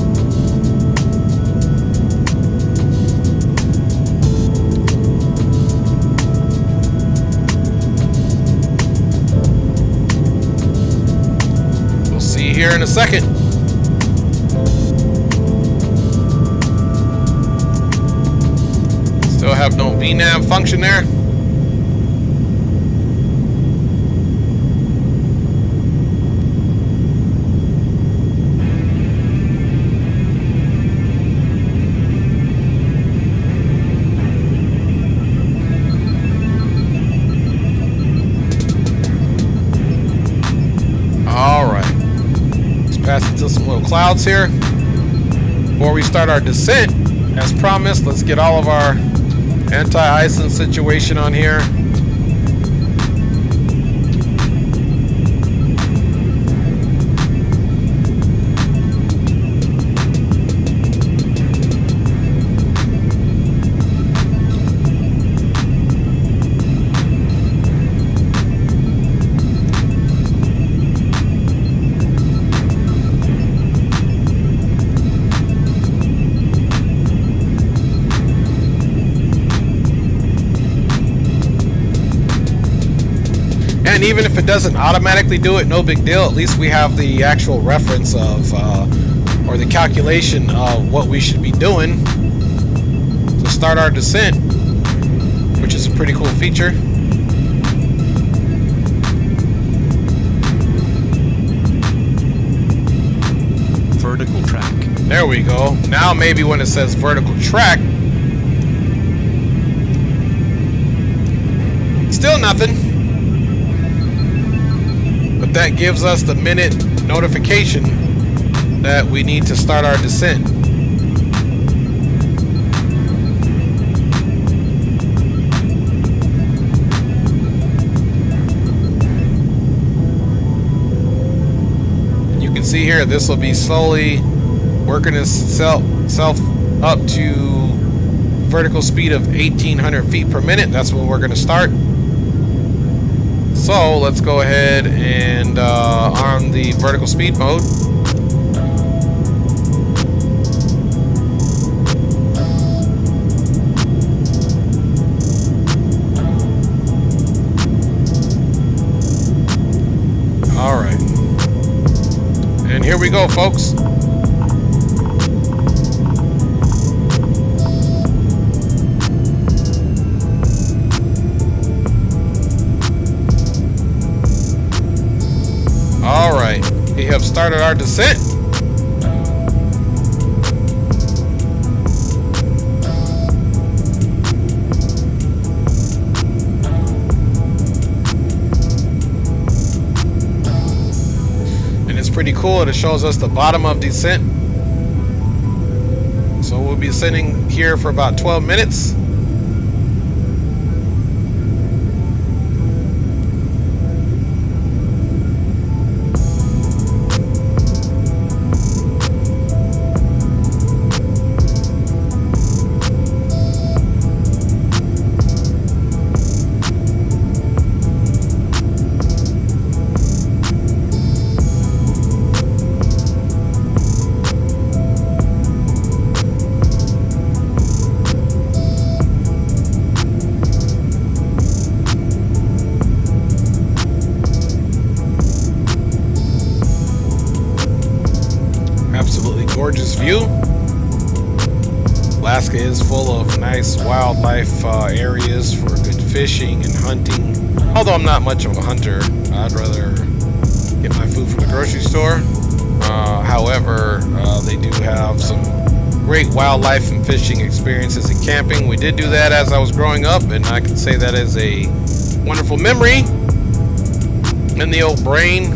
We'll see here in a second. Still have no VNAV function there. Pass into some little clouds here. Before we start our descent, as promised, let's get all of our anti-icing situation on here. And even if it doesn't automatically do it, no big deal. At least we have the actual reference of, or the calculation of what we should be doing to start our descent, which is a pretty cool feature. Vertical track. There we go. Now maybe when it says vertical track, still nothing. But that gives us the minute notification that we need to start our descent. You can see here, this will be slowly working itself up to vertical speed of 1,800 feet per minute. That's when we're going to start. So let's go ahead and on the vertical speed mode. All right. And here we go, folks. Alright, we have started our descent. And it's pretty cool. It shows us the bottom of descent. So we'll be sitting here for about 12 minutes. Absolutely gorgeous view. Alaska is full of nice wildlife areas for good fishing and hunting. Although I'm not much of a hunter, I'd rather get my food from the grocery store. However, they do have some great wildlife and fishing experiences and camping. We did do that as I was growing up, and I can say that is a wonderful memory in the old brain.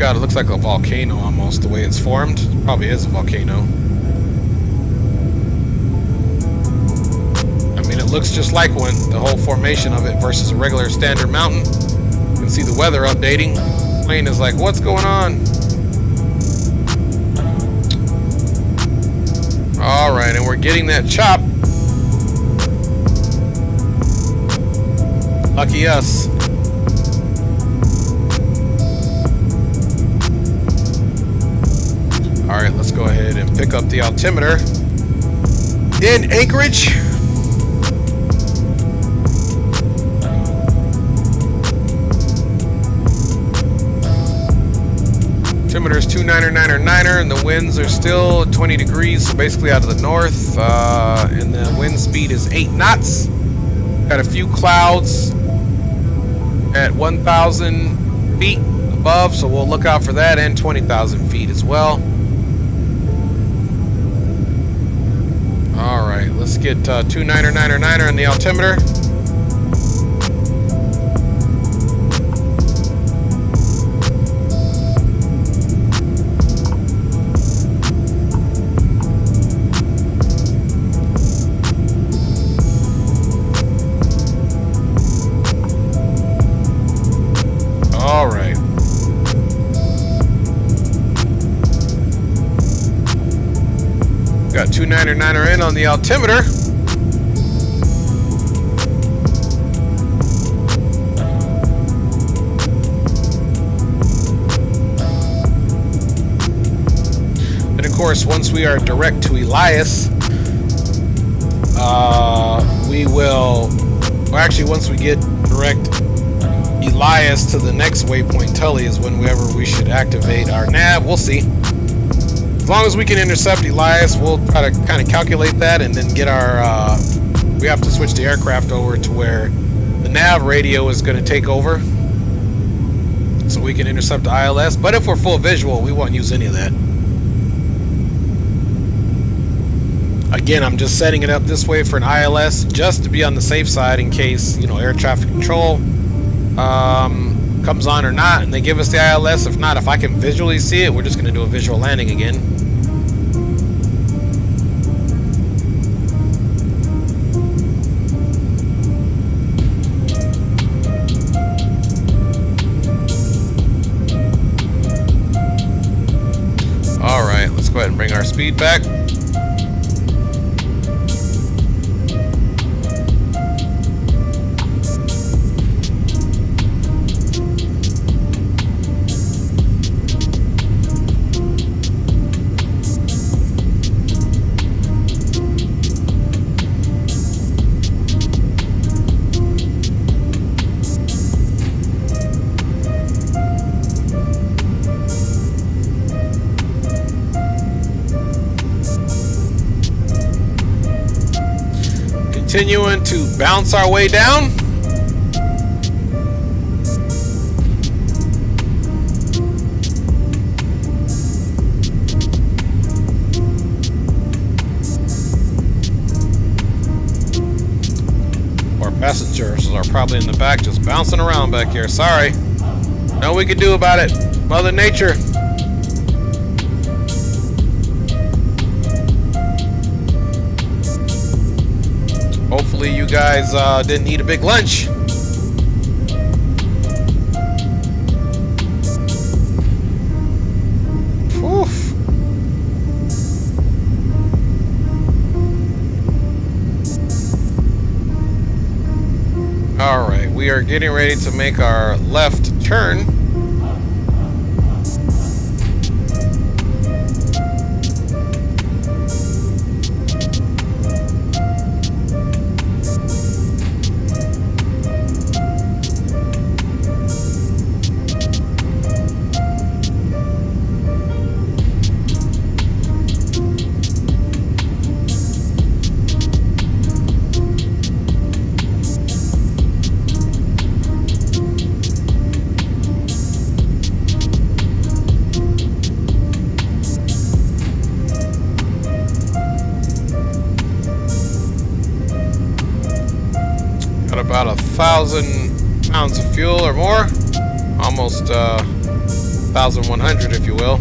God, it looks like a volcano almost, the way it's formed. It probably is a volcano. I mean, it looks just like one, the whole formation of it versus a regular standard mountain. You can see the weather updating. Plane is like, what's going on? Alright, and we're getting that chop. Lucky us. Alright, let's go ahead and pick up the altimeter in Anchorage. Altimeter is 299er, and the winds are still 20 degrees, so basically out of the north. And the wind speed is 8 knots. Got a few clouds at 1,000 feet above, so we'll look out for that, and 20,000 feet as well. Alright, let's get 299er on the altimeter. Alright. Got 299er in on the altimeter. And of course, once we are direct to Elias, we will, well, actually, once we get direct Elias to the next waypoint, Tully, is whenever we should activate our nav. We'll see. As long as we can intercept Elias, we'll try to kind of calculate that and then get our, we have to switch the aircraft over to where the nav radio is going to take over so we can intercept the ILS. But if we're full visual, we won't use any of that. Again, I'm just setting it up this way for an ILS just to be on the safe side in case, you know, air traffic control comes on or not, and they give us the ILS. If not, if I can visually see it, we're just going to do a visual landing again. Alright, let's go ahead and bring our speed back. Continuing to bounce our way down. Our passengers are probably in the back just bouncing around back here. Sorry. Nothing we can do about it. Mother Nature. Hopefully you guys didn't eat a big lunch. Oof. All right, we are getting ready to make our left turn. About 1,000 pounds of fuel or more, almost 1,100 if you will.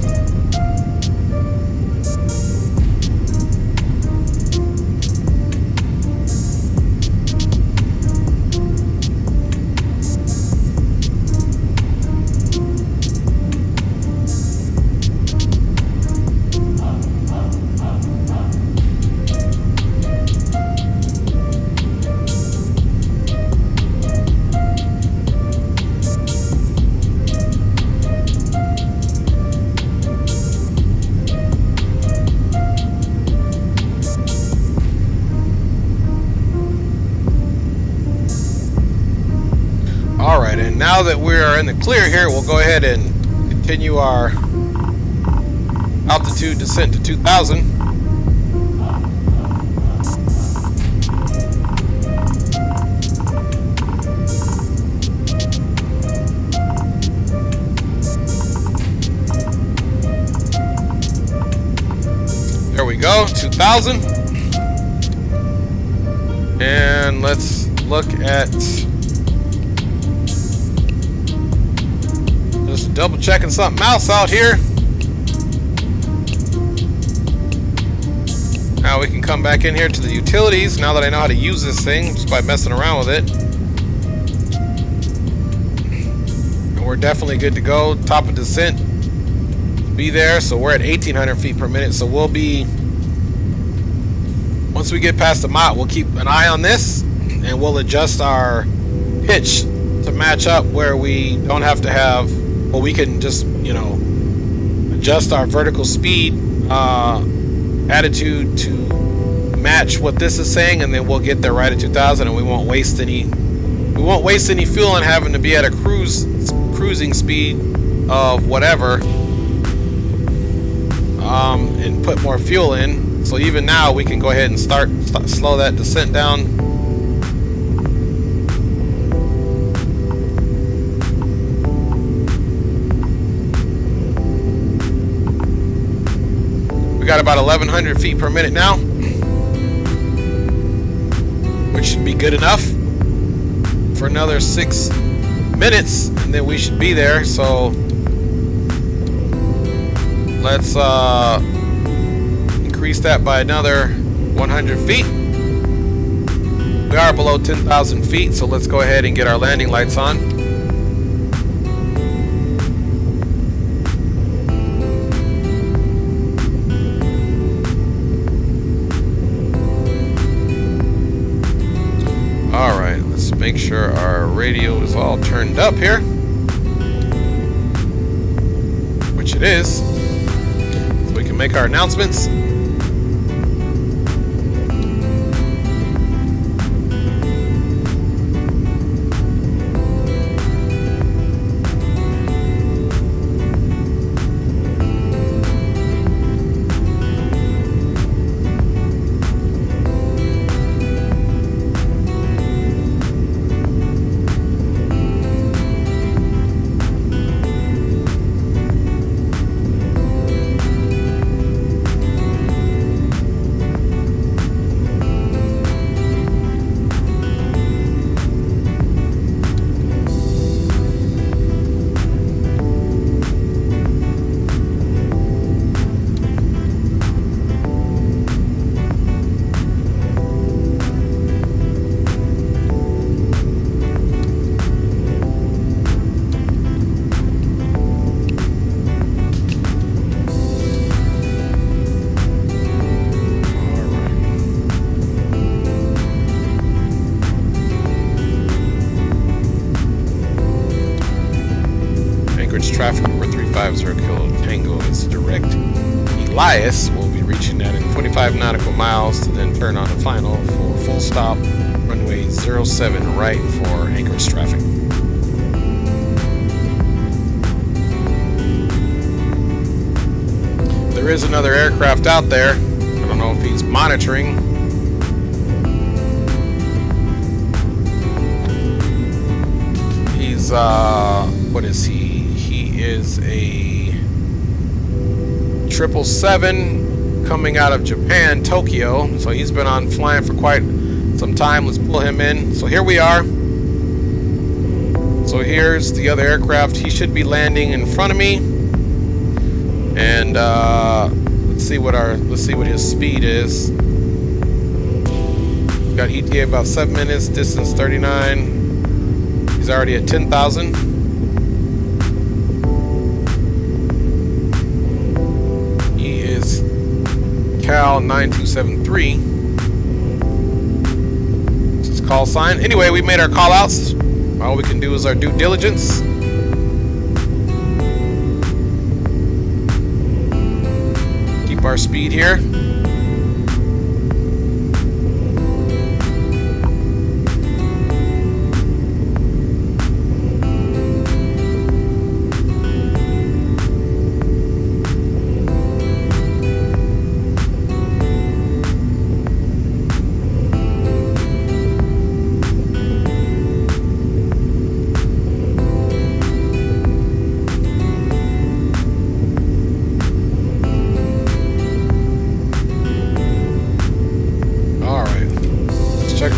now that we are in the clear here, we'll go ahead and continue our altitude descent to 2,000. There we go, 2,000. And let's look at, just double checking something else out here. Now we can come back in here to the utilities now that I know how to use this thing just by messing around with it. And we're definitely good to go. Top of descent, be there. So we're at 1,800 feet per minute. So we'll be, once we get past the mile, we'll keep an eye on this and we'll adjust our pitch to match up where we don't have to have, well, we can just, you know, adjust our vertical speed attitude to match what this is saying, and then we'll get there right at 2,000, and we won't waste any fuel on having to be at a cruising speed of whatever, and put more fuel in. So even now we can go ahead and start slow that descent down. We got about 1,100 feet per minute now, which should be good enough for another 6 minutes, and then we should be there. So let's increase that by another 100 feet. We are below 10,000 feet, so let's go ahead and get our landing lights on. Alright, let's make sure our radio is all turned up here, which it is, so we can make our announcements. Anchorage traffic number 350 Kilo Tango is direct. Elias will be reaching that in 25 nautical miles to then turn on the final for full stop, runway 07 right for Anchorage traffic. There is another aircraft out there. I don't know if he's monitoring. He's what is he? He is a 777 coming out of Japan, Tokyo. So he's been on flying for quite some time. Let's pull him in. So here we are. So here's the other aircraft. He should be landing in front of me. And let's see what his speed is. Got ETA about 7 minutes, distance 39. He's already at 10,000. He is Cal 9273. This is call sign. Anyway, we made our call outs. All we can do is our due diligence. Keep our speed here.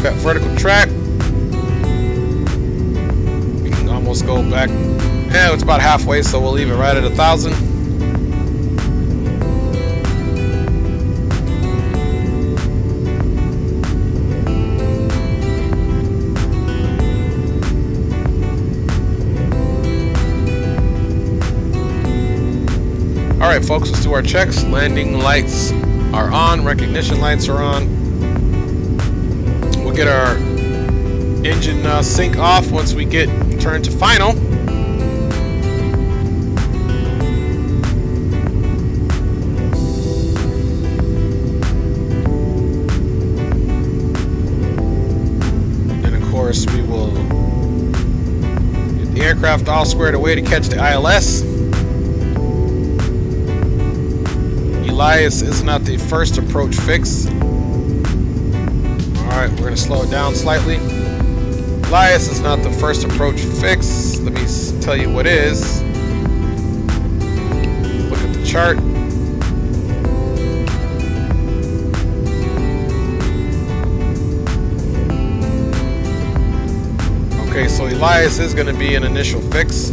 that vertical track. We can almost go back. Yeah, it's about halfway, so we'll leave it right at 1,000. Alright folks, let's do our checks. Landing lights are on, recognition lights are on. We'll get our engine sync off once we get turned to final. And of course we will get the aircraft all squared away to catch the ILS. Elias is not the first approach fix. Alright, we're going to slow it down slightly. Elias is not the first approach fix. Let me tell you what is. Look at the chart. Okay, so Elias is going to be an initial fix.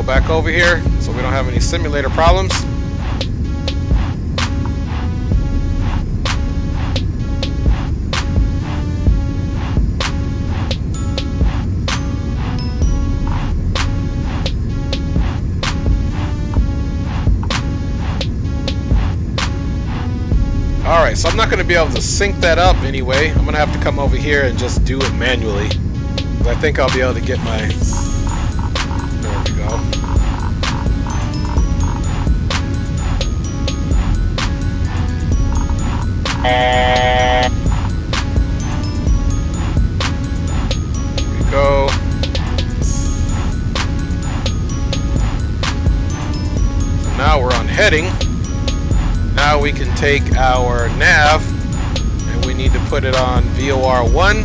Back over here so we don't have any simulator problems. Alright, so I'm not going to be able to sync that up anyway. I'm going to have to come over here and just do it manually. I think I'll be able to get my... There we go. There we go. So now we're on heading. Now we can take our nav and we need to put it on VOR 1.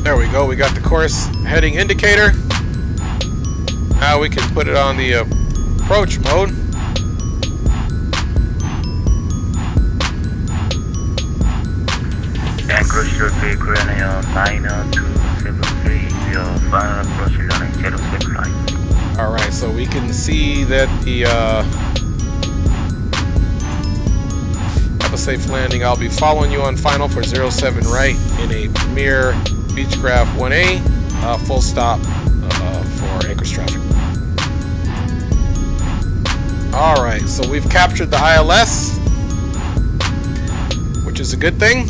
There we go, we got the course heading indicator. Now we can put it on the approach mode. Anchorage to vehicle and 9273, your final approach running 06 line. Alright, so we can see that the have a safe landing. I'll be following you on final for 07 right in a Premier Beechcraft 1A, full stop for Anchorage traffic. Alright, so we've captured the ILS, which is a good thing.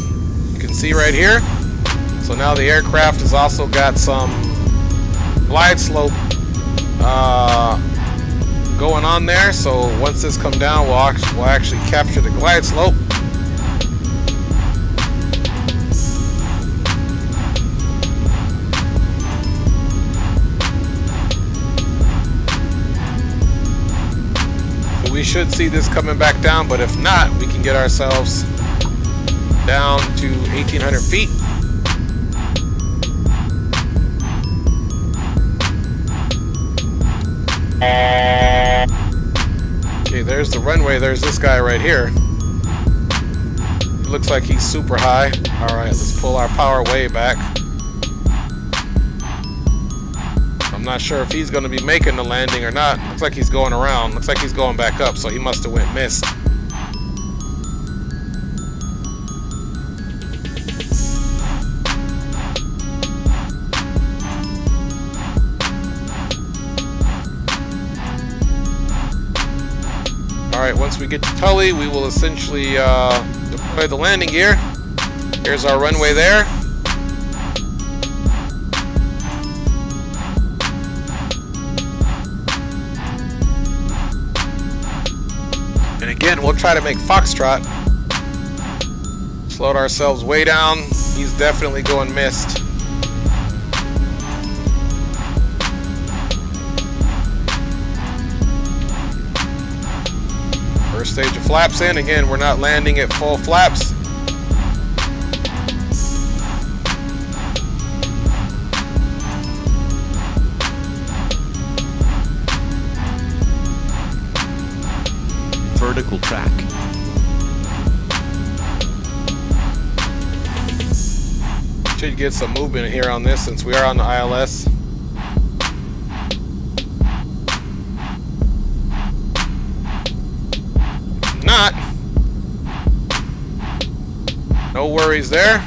You can see right here. So now the aircraft has also got some glide slope going on there. So once this comes down, we'll actually capture the glide slope. We should see this coming back down, but if not, we can get ourselves down to 1,800 feet. Okay, there's the runway. There's this guy right here. It looks like he's super high. All right, let's pull our power way back. I'm not sure if he's going to be making the landing or not. Looks like he's going around. Looks like he's going back up, so he must have went missed. Alright, once we get to Tully, we will essentially deploy the landing gear. Here's our runway there. And again, we'll try to make Foxtrot. Slowed ourselves way down. He's definitely going missed. First stage of flaps in. Again, we're not landing at full flaps. Vertical track. Should get some movement here on this since we are on the ILS. Not. No worries there.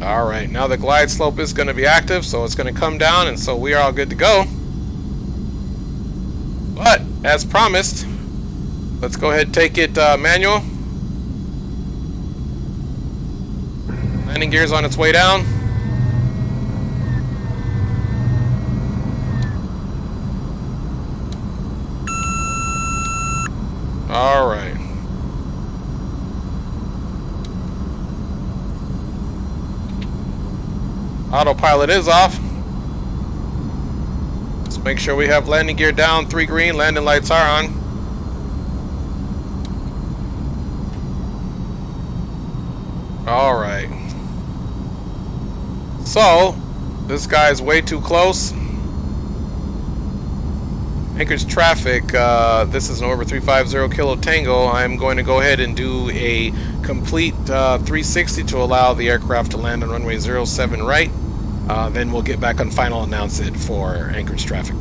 Alright, now the glide slope is going to be active, so it's going to come down, and so we are all good to go. But, as promised, let's go ahead and take it manual. Landing gear's on its way down. Alright. Autopilot is off. Let's make sure we have landing gear down, 3 green, landing lights are on. Alright. So, this guy's way too close. Anchorage traffic, this is an over 350 Kilo Tango. I'm going to go ahead and do a complete 360 to allow the aircraft to land on runway 07 right. Then we'll get back on final, announce it for Anchorage traffic.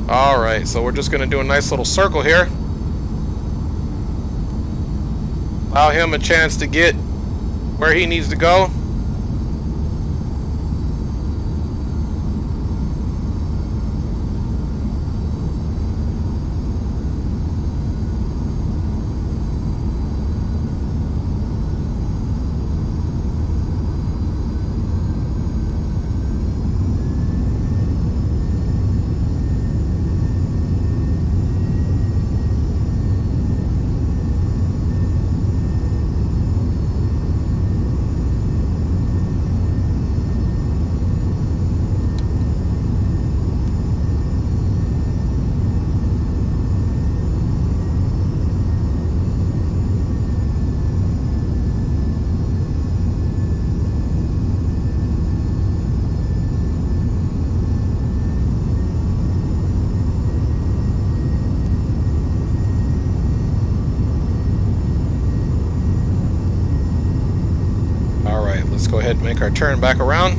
Alright, so we're just going to do a nice little circle here. Allow him a chance to get where he needs to go. Let's go ahead and make our turn back around.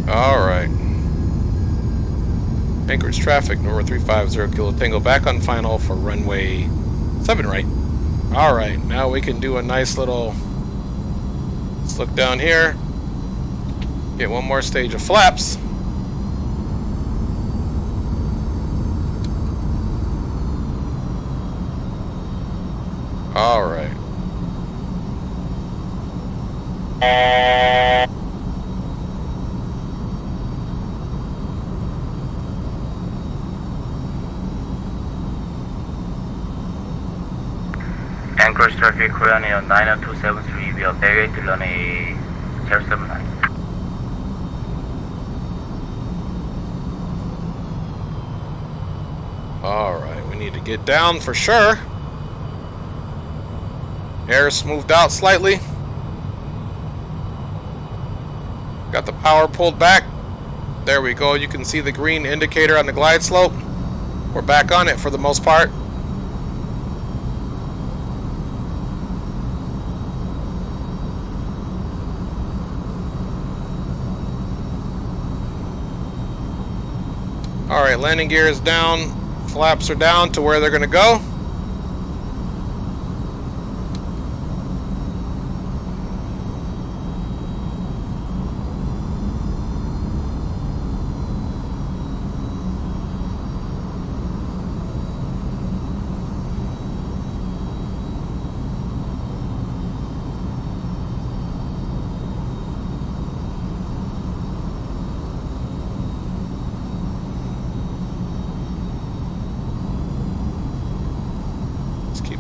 Alright. Anchorage traffic, number 350 Kilo Tango, back on final for runway 7 right. Alright, now we can do a nice little... Let's look down here. Get one more stage of flaps. All right. Anchorage traffic, Korean Air 90273, we are back to runway 079. All right, we need to get down for sure. Air smoothed out slightly. Got the power pulled back. There we go. You can see the green indicator on the glide slope. We're back on it for the most part. Alright, landing gear is down. Flaps are down to where they're going to go.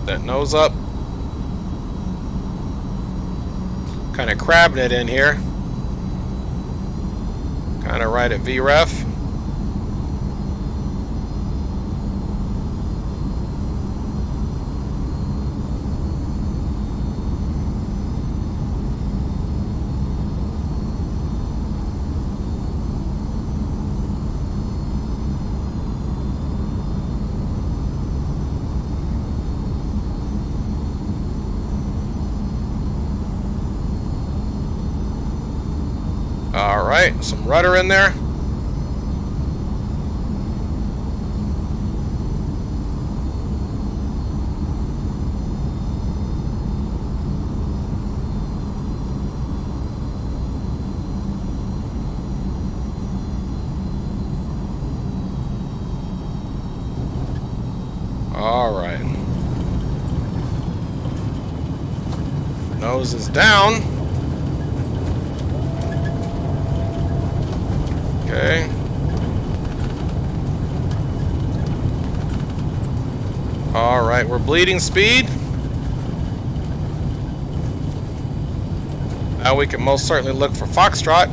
That nose up. Kind of crabbing it in here. Kind of right at VREF. Alright, some rudder in there. Alright. Nose is down. Okay. Alright, we're bleeding speed. Now we can most certainly look for Foxtrot.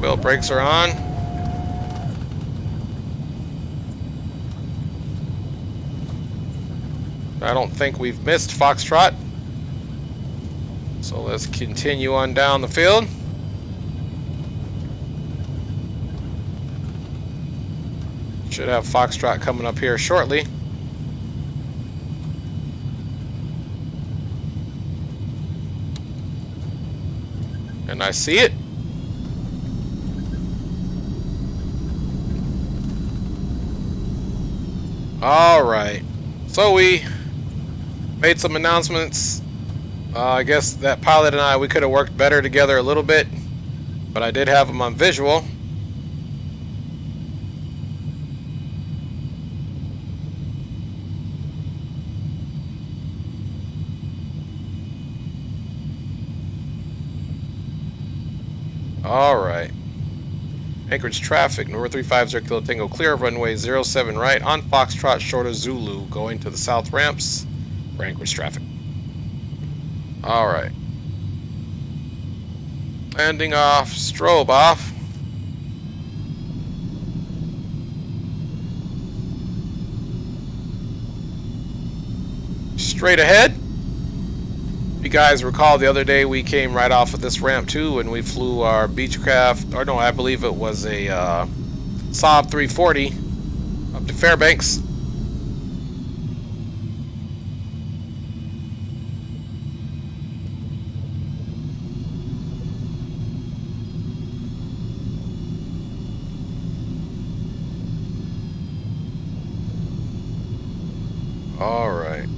Wheel brakes are on. I don't think we've missed Foxtrot. So let's continue on down the field. Should have Foxtrot coming up here shortly. And I see it. Alright. So we made some announcements. I guess that pilot and I, we could have worked better together a little bit. But I did have them on visual. Alright. Anchorage traffic, November 350 Kilo Tango, clear of runway 07 right on Foxtrot short of Zulu, going to the south ramps for Anchorage traffic. Alright. Landing off, strobe off. Straight ahead. If you guys recall, the other day we came right off of this ramp too, and we flew our Beechcraft, or no, I believe it was a Saab 340 up to Fairbanks. All right.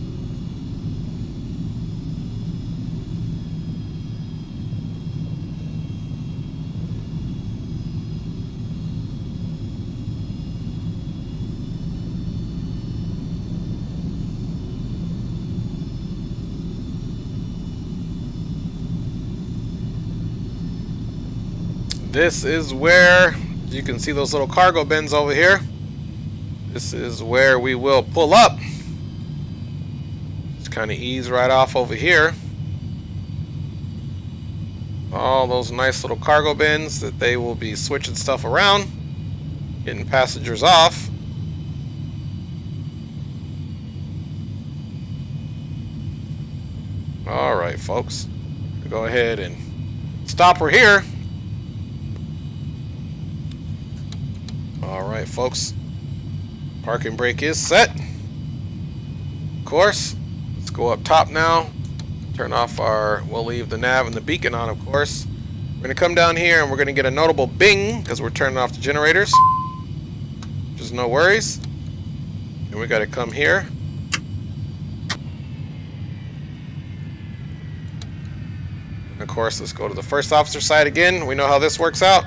This is where you can see those little cargo bins over here. This is where we will pull up. Just kind of ease right off over here. All those nice little cargo bins that they will be switching stuff around, getting passengers off. Alright, folks. Go ahead and stop her here. Alright, folks. Parking brake is set. Of course. Let's go up top now. Turn off our... We'll leave the nav and the beacon on, of course. We're going to come down here and we're going to get a notable bing because we're turning off the generators. Just no worries. And we got to come here. And of course, let's go to the first officer side again. We know how this works out.